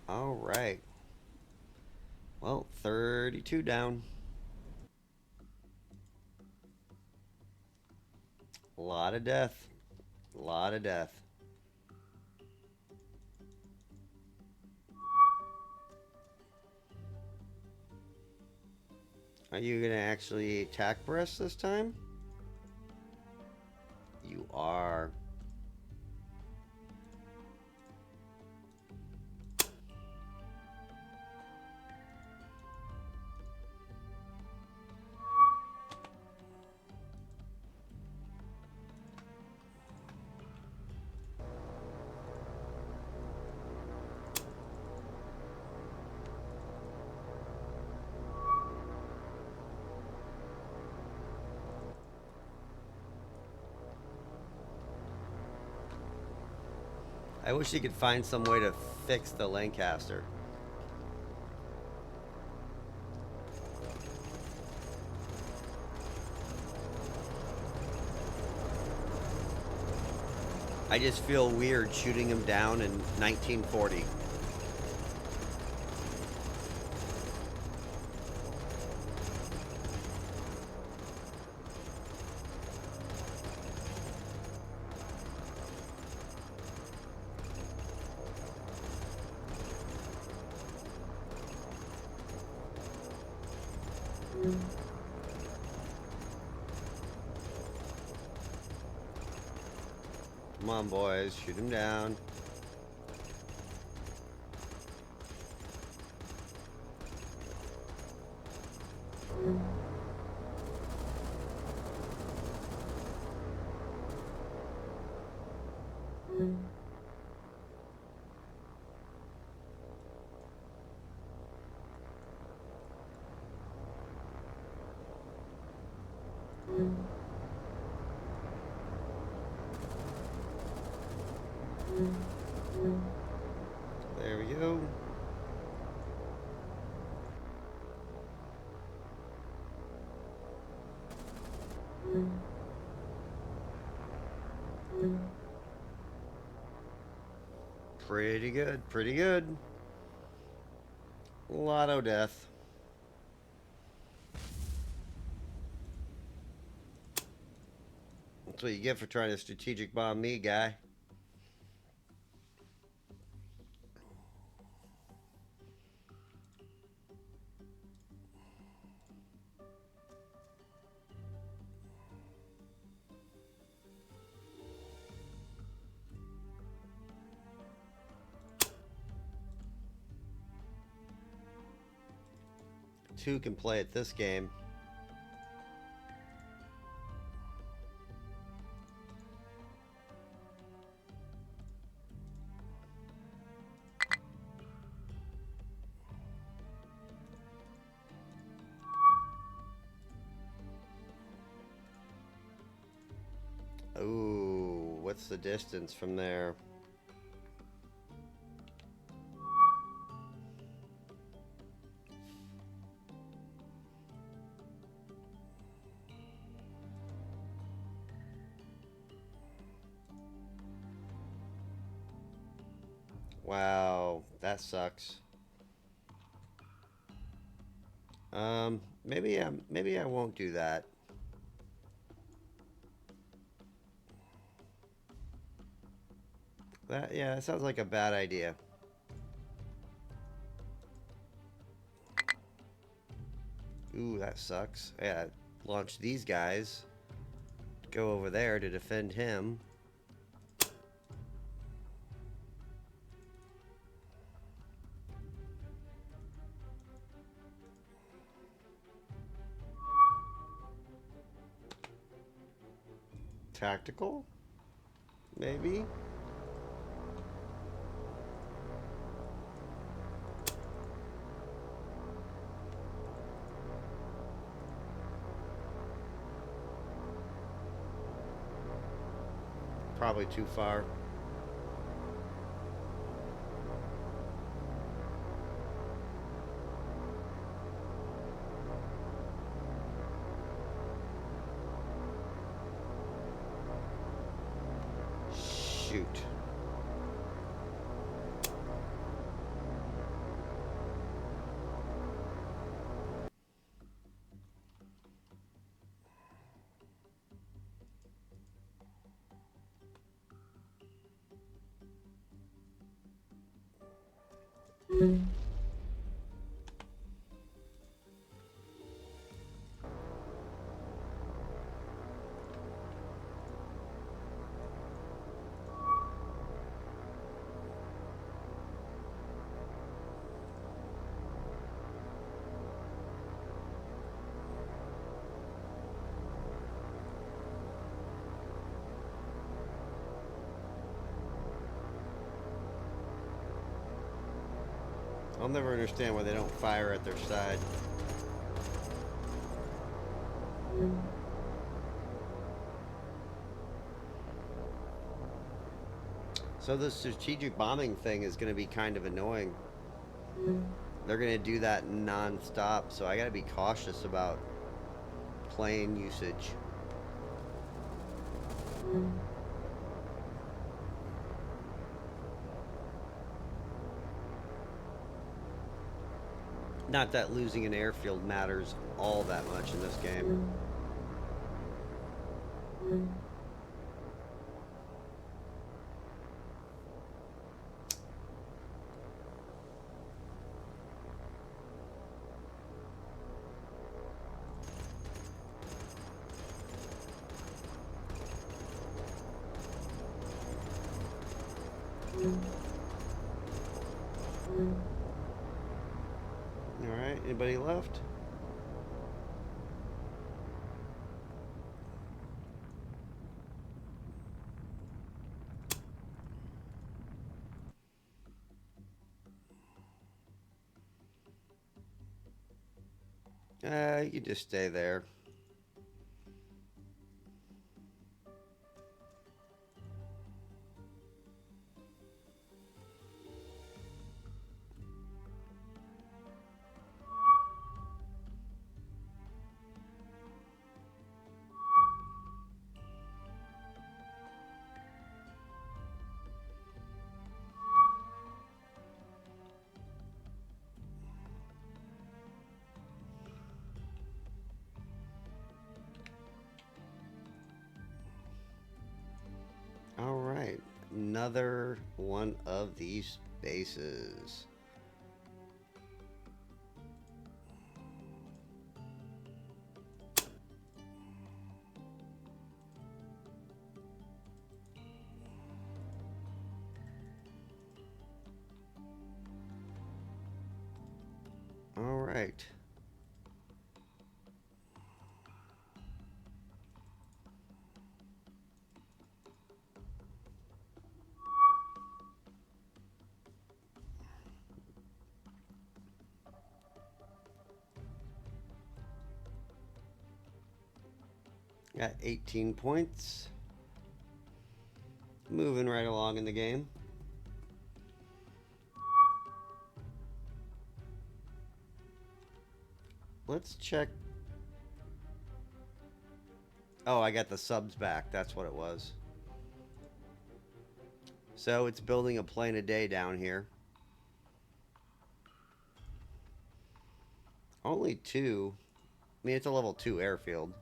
All right. Well, 32 down. A lot of death. A lot of death. Are you going to actually attack Brest this time? You are. I wish you could find some way to fix the Lancaster. I just feel weird shooting him down in 1940. Come on, boys, shoot him down. There we go. Pretty good, pretty good. Lotto death. That's what you get for trying to strategic bomb me, guy. Two can play at this game. Ooh, what's the distance from there? Wow, that sucks. Maybe I won't do that. Yeah, that sounds like a bad idea. Ooh, that sucks. Yeah, launch these guys. Go over there to defend him. Tactical? Maybe? Probably too far. Shoot. I'll never understand why they don't fire at their side. So the strategic bombing thing is going to be kind of annoying. They're going to do that non-stop, so I got to be cautious about plane usage. Not that losing an airfield matters all that much in this game. Alright, anybody left? You can just stay there. Alright, another one of these bases. Alright. Got 18 points. Moving right along in the game. Let's check. Oh, I got the subs back. That's what it was. So it's building a plane a day down here. Only 2. I mean, it's a level 2 airfield.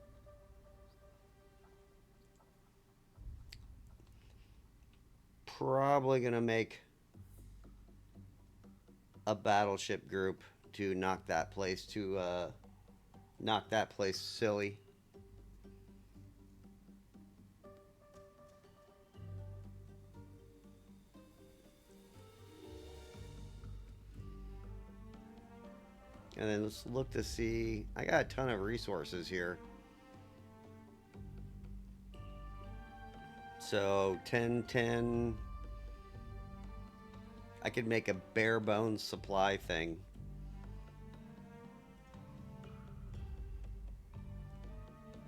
Probably gonna make a battleship group to knock that place silly. And then let's look to see. I got a ton of resources here. So 10, 10. I could make a bare bones supply thing.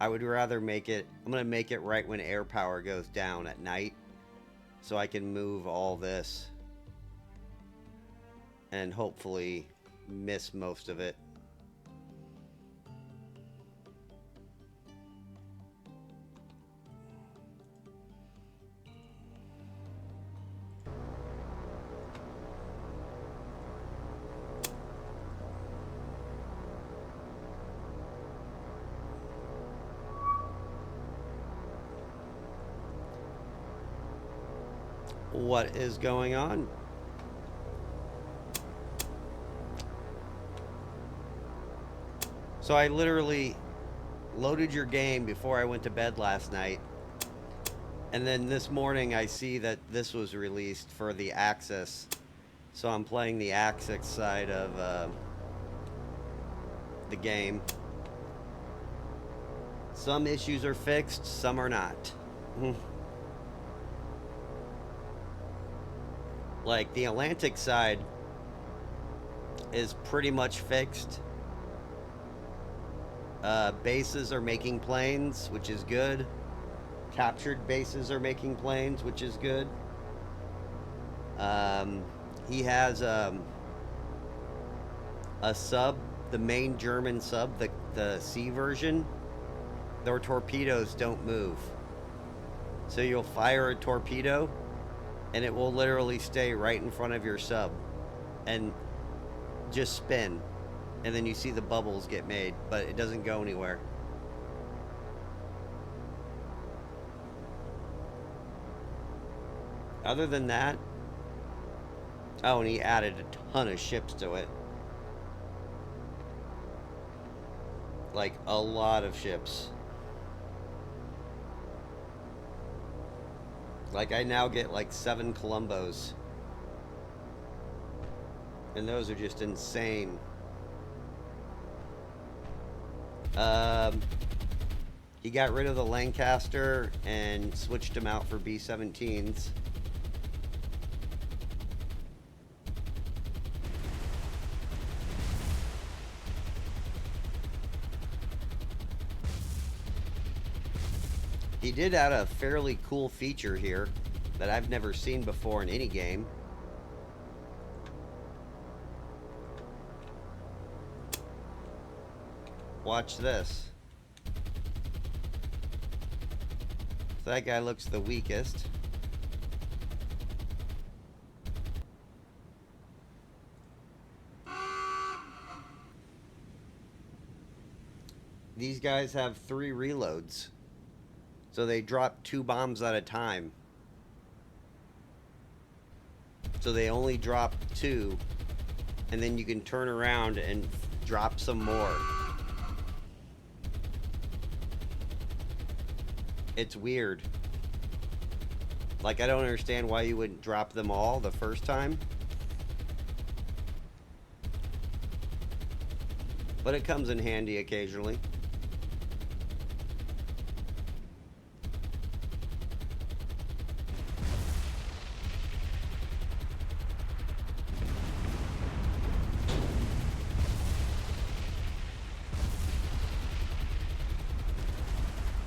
I would rather make it. I'm going to make it right when air power goes down at night. So I can move all this. And hopefully miss most of it. What is going on? So I literally loaded your game before I went to bed last night. And then this morning I see that this was released for the Axis. So I'm playing the Axis side of the game. Some issues are fixed, some are not. Like the Atlantic side is pretty much fixed. Bases are making planes, which is good. Captured bases are making planes, which is good. Um, he has a sub, the main German sub, the C version. Their torpedoes don't move, so you'll fire a torpedo, and it will literally stay right in front of your sub, and just spin, and then you see the bubbles get made, but it doesn't go anywhere. Other than that, oh, and he added a ton of ships to it. Like, a lot of ships. Like, I now get like 7 Columbos. And those are just insane. Um, he got rid of the Lancaster and switched them out for B-17s. He did add a fairly cool feature here that I've never seen before in any game. Watch this. So that guy looks the weakest. These guys have 3 reloads. So they drop 2 bombs at a time. So they only drop 2, and then you can turn around and drop some more. It's weird. Like, I don't understand why you wouldn't drop them all the first time. But it comes in handy occasionally.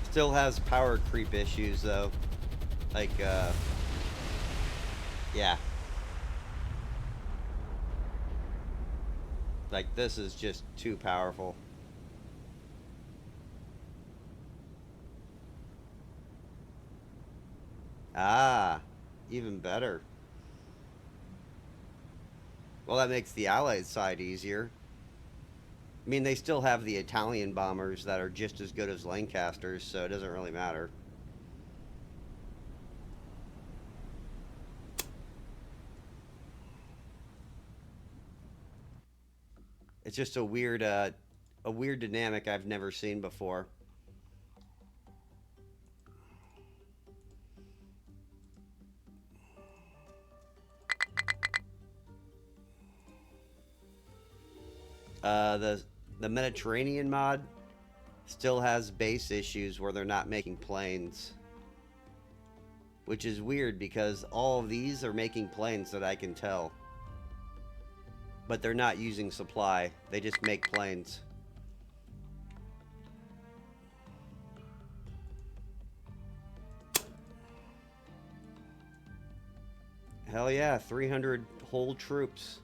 Still has power creep issues, though. Like, yeah. Like, this is just too powerful. Ah, even better. Well, that makes the Allied side easier. I mean, they still have the Italian bombers that are just as good as Lancasters, so it doesn't really matter. It's just a weird dynamic I've never seen before. The Mediterranean mod still has base issues where they're not making planes, which is weird because all of these are making planes that I can tell, but they're not using supply. They just make planes. Hell yeah, 300 whole troops.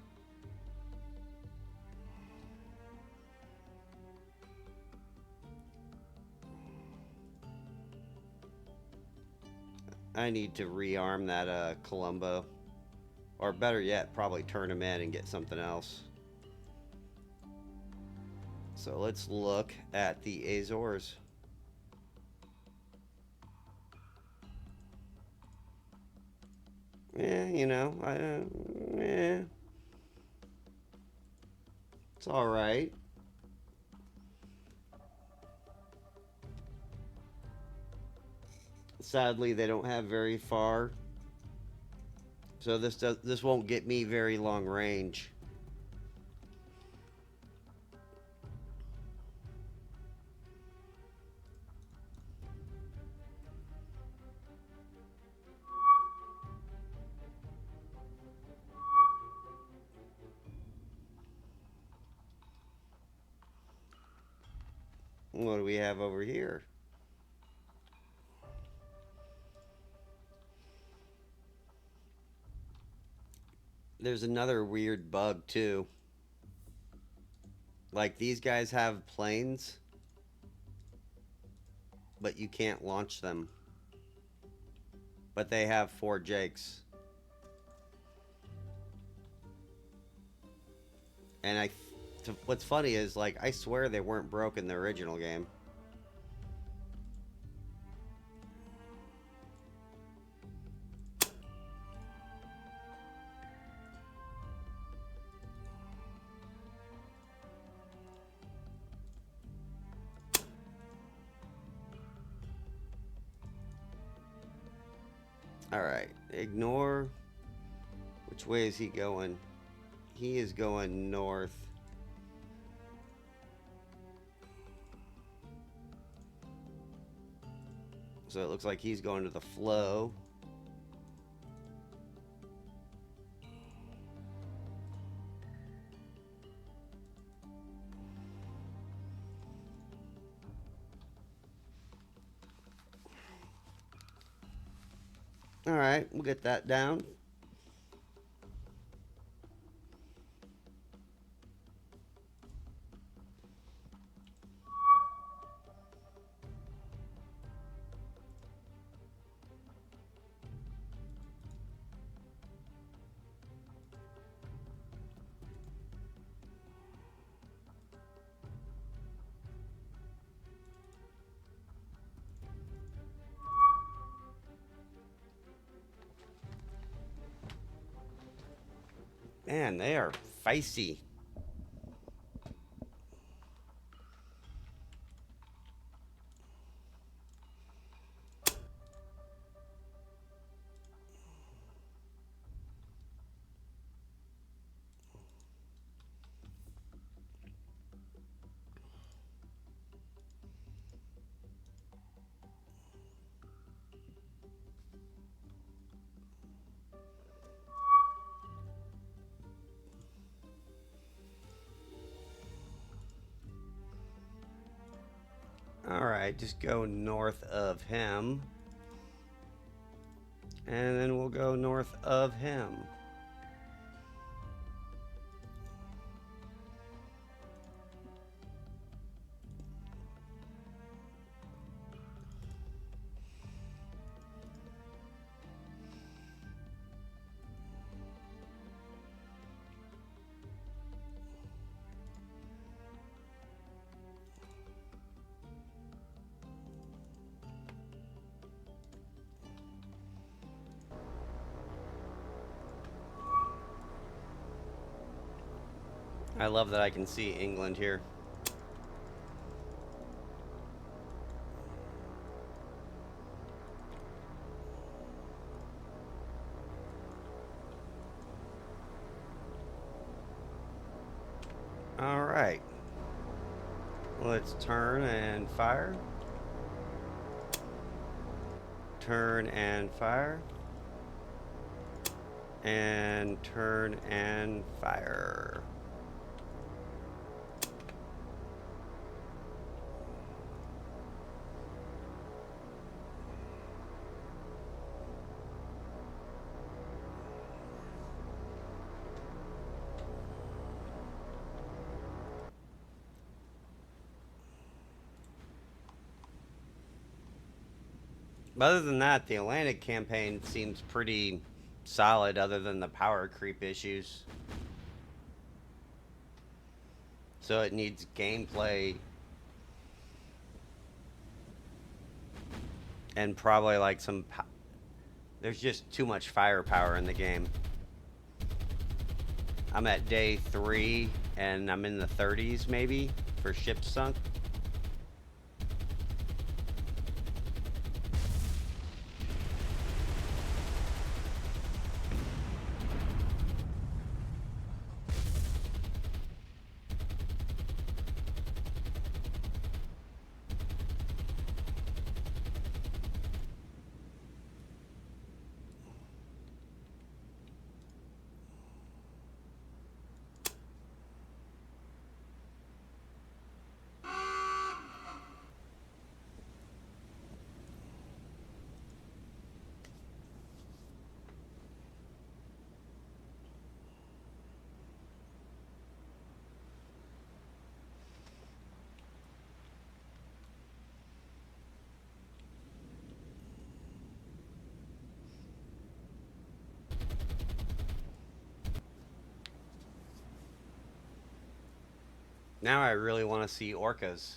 I need to rearm that Columbo. Or better yet, probably turn him in and get something else. So let's look at the Azores. Yeah, you know, it's all right. Sadly, they don't have very far, so this won't get me very long range. What do we have over here? There's another weird bug too. Like these guys have planes, but you can't launch them. But they have 4 Jakes. And what's funny is like I swear they weren't broke in the original game. Alright, ignore. Which way is he going? He is going north. So it looks like he's going to the flow. Alright, we'll get that down. Man, they are feisty. Alright, just go north of him. And then we'll go north of him. I love that I can see England here. Alright. Let's turn and fire. Turn and fire. And turn and fire. But other than that, the Atlantic campaign seems pretty solid other than the power creep issues. So it needs gameplay and probably like some... There's just too much firepower in the game. I'm at day 3 and I'm in the 30s maybe for ships sunk. Now I really want to see orcas.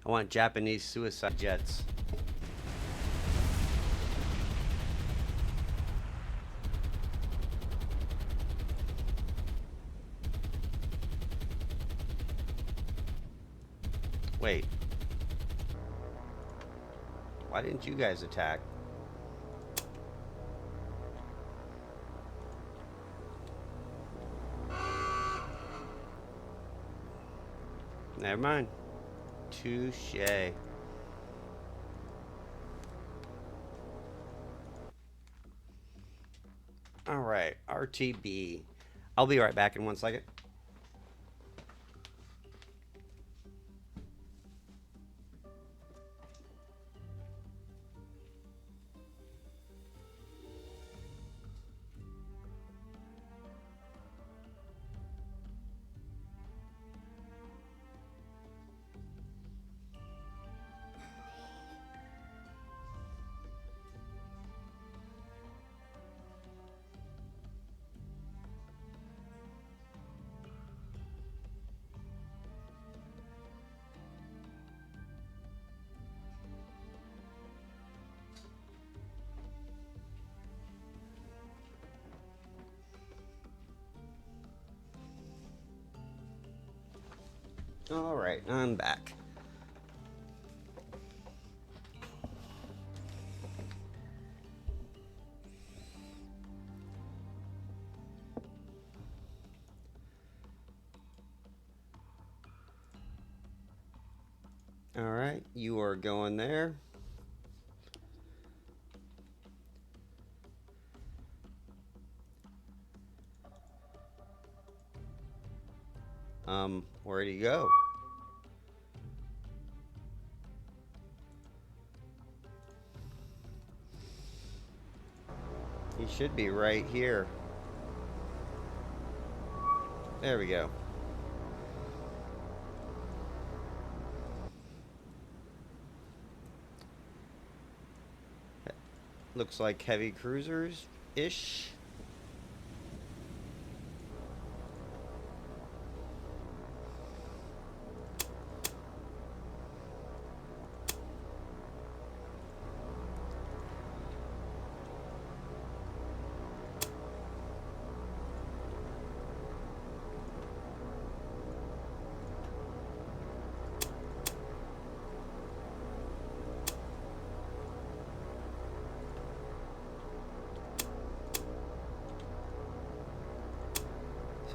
I want Japanese suicide jets. Wait. Why didn't you guys attack? Never mind. Touché. Alright, RTB. I'll be right back in 1 second. Alright, I'm back. Alright, you are going there. Where'd he go? He should be right here. There we go. Looks like heavy cruisers-ish.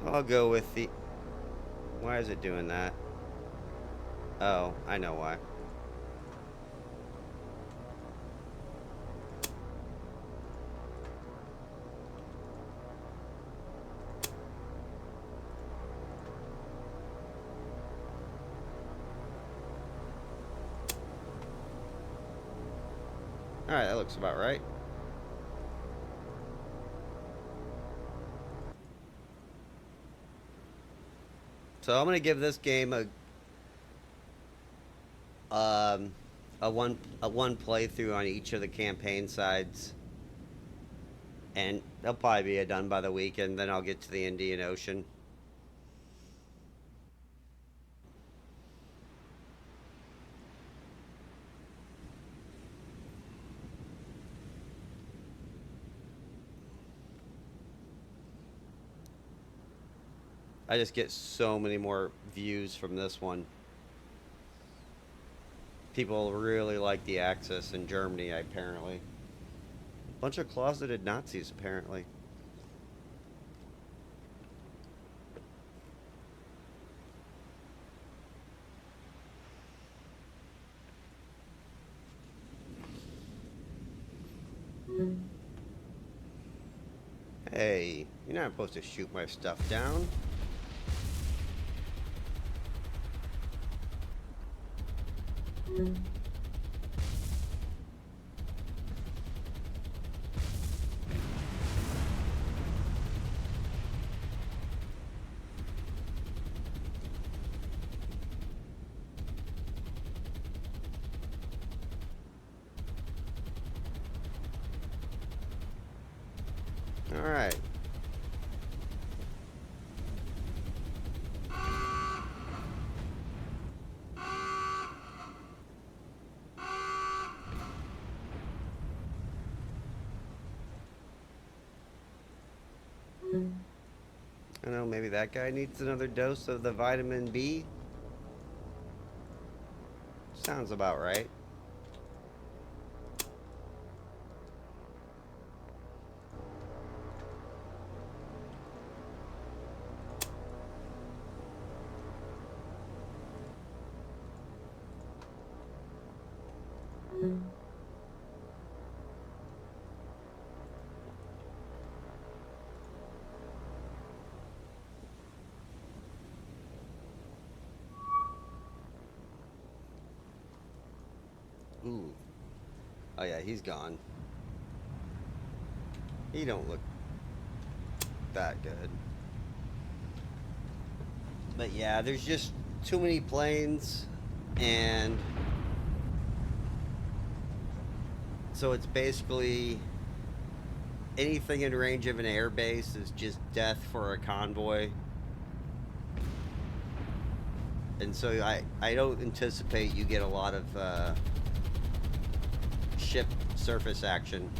So I'll go with the... Why is it doing that? Oh, I know why. Alright, that looks about right. So I'm gonna give this game a one playthrough on each of the campaign sides, and they'll probably be done by the weekend. Then I'll get to the Indian Ocean. I just get so many more views from this one. People really like the Axis in Germany, apparently. Bunch of closeted Nazis, apparently. Hey, you're not supposed to shoot my stuff down. All right. I don't know, maybe that guy needs another dose of the vitamin B? Sounds about right. Ooh. Oh yeah, he's gone. He don't look that good. But yeah, there's just too many planes, and so it's basically anything in range of an airbase is just death for a convoy. And so I don't anticipate you get a lot of ship surface action.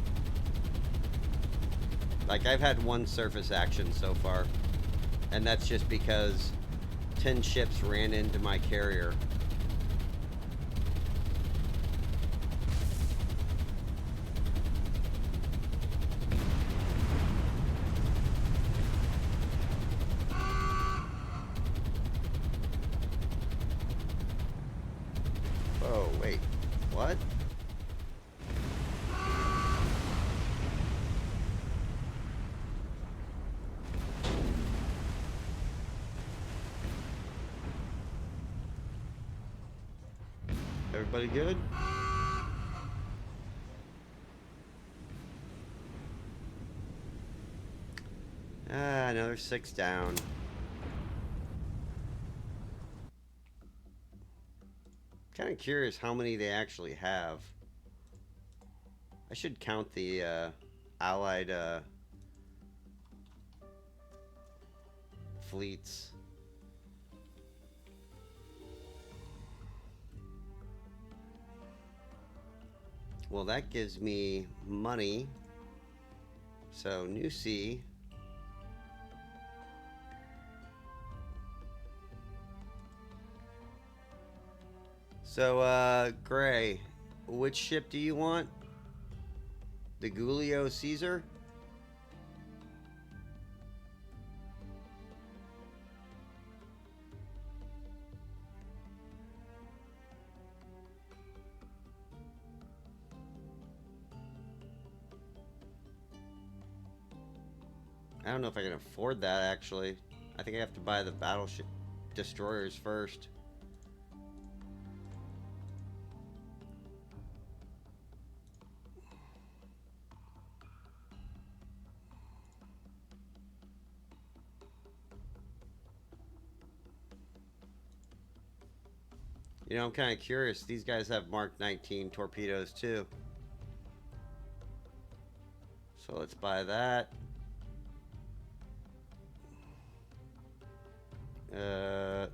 Like, I've had one surface action so far, and that's just because 10 ships ran into my carrier. Oh, wait. What? Everybody good? Ah, another 6 down. Kind of curious how many they actually have. I should count the allied fleets. Well, that gives me money. So, new sea. So, Gray, which ship do you want? The Giulio Caesar? I don't know if I can afford that, actually. I think I have to buy the battleship destroyers first. You know, I'm kind of curious. These guys have Mark 19 torpedoes, too. So let's buy that.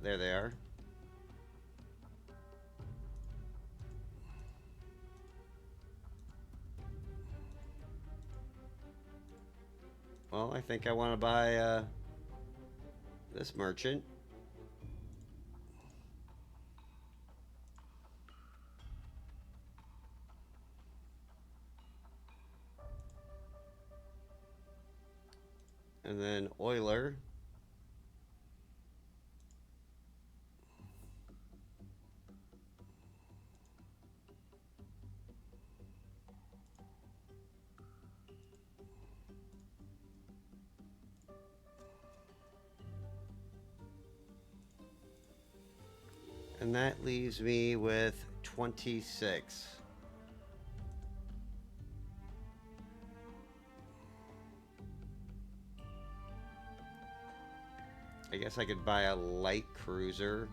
There they are. Well, I think I want to buy this merchant. And then oiler. And that leaves me with 26. I guess I could buy a light cruiser.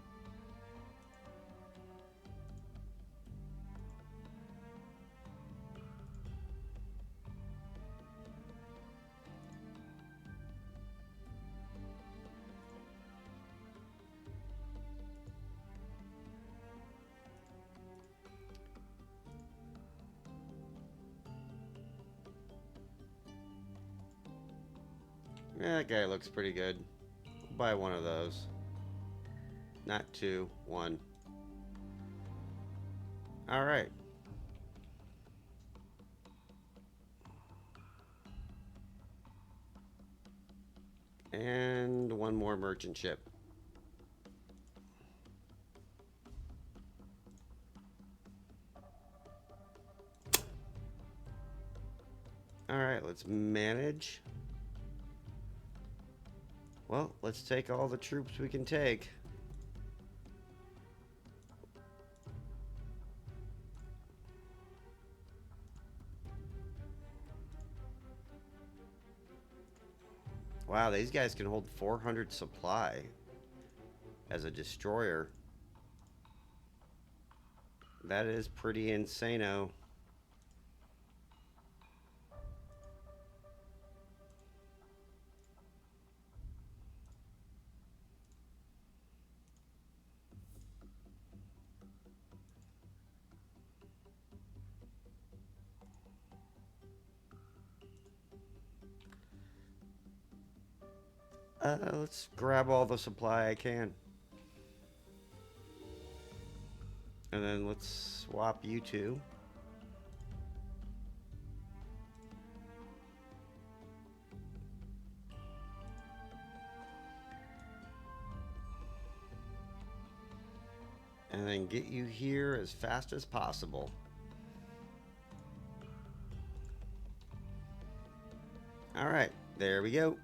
Yeah, that guy looks pretty good. buy one of those. Not two, one. Alright. And one more merchant ship. Alright, let's manage. Well, let's take all the troops we can take. Wow, these guys can hold 400 supply as a destroyer. That is pretty insano. Let's grab all the supply I can. And then let's swap you two. And then get you here as fast as possible. Alright, there we go.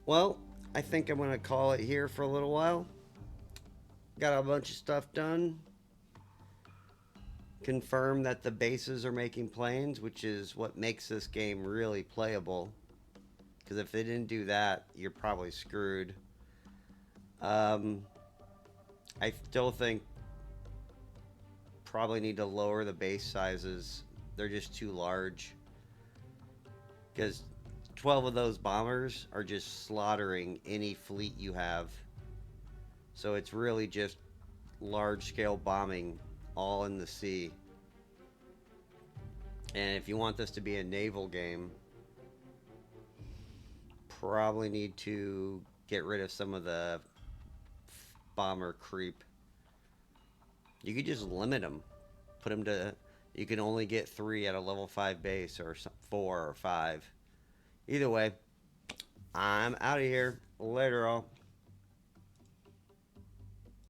Well, I think I'm going to call it here for a little while. Got a bunch of stuff done. Confirm that the bases are making planes, which is what makes this game really playable. Because if they didn't do that, you're probably screwed. I still think probably need to lower the base sizes. They're just too large. Because 12 of those bombers are just slaughtering any fleet you have. So it's really just large-scale bombing all in the sea. And if you want this to be a naval game, probably need to get rid of some of the bomber creep. You could just limit them. Put them to... You can only get 3 at a level 5 base, or 4 or 5. Either way, I'm out of here. Later, all.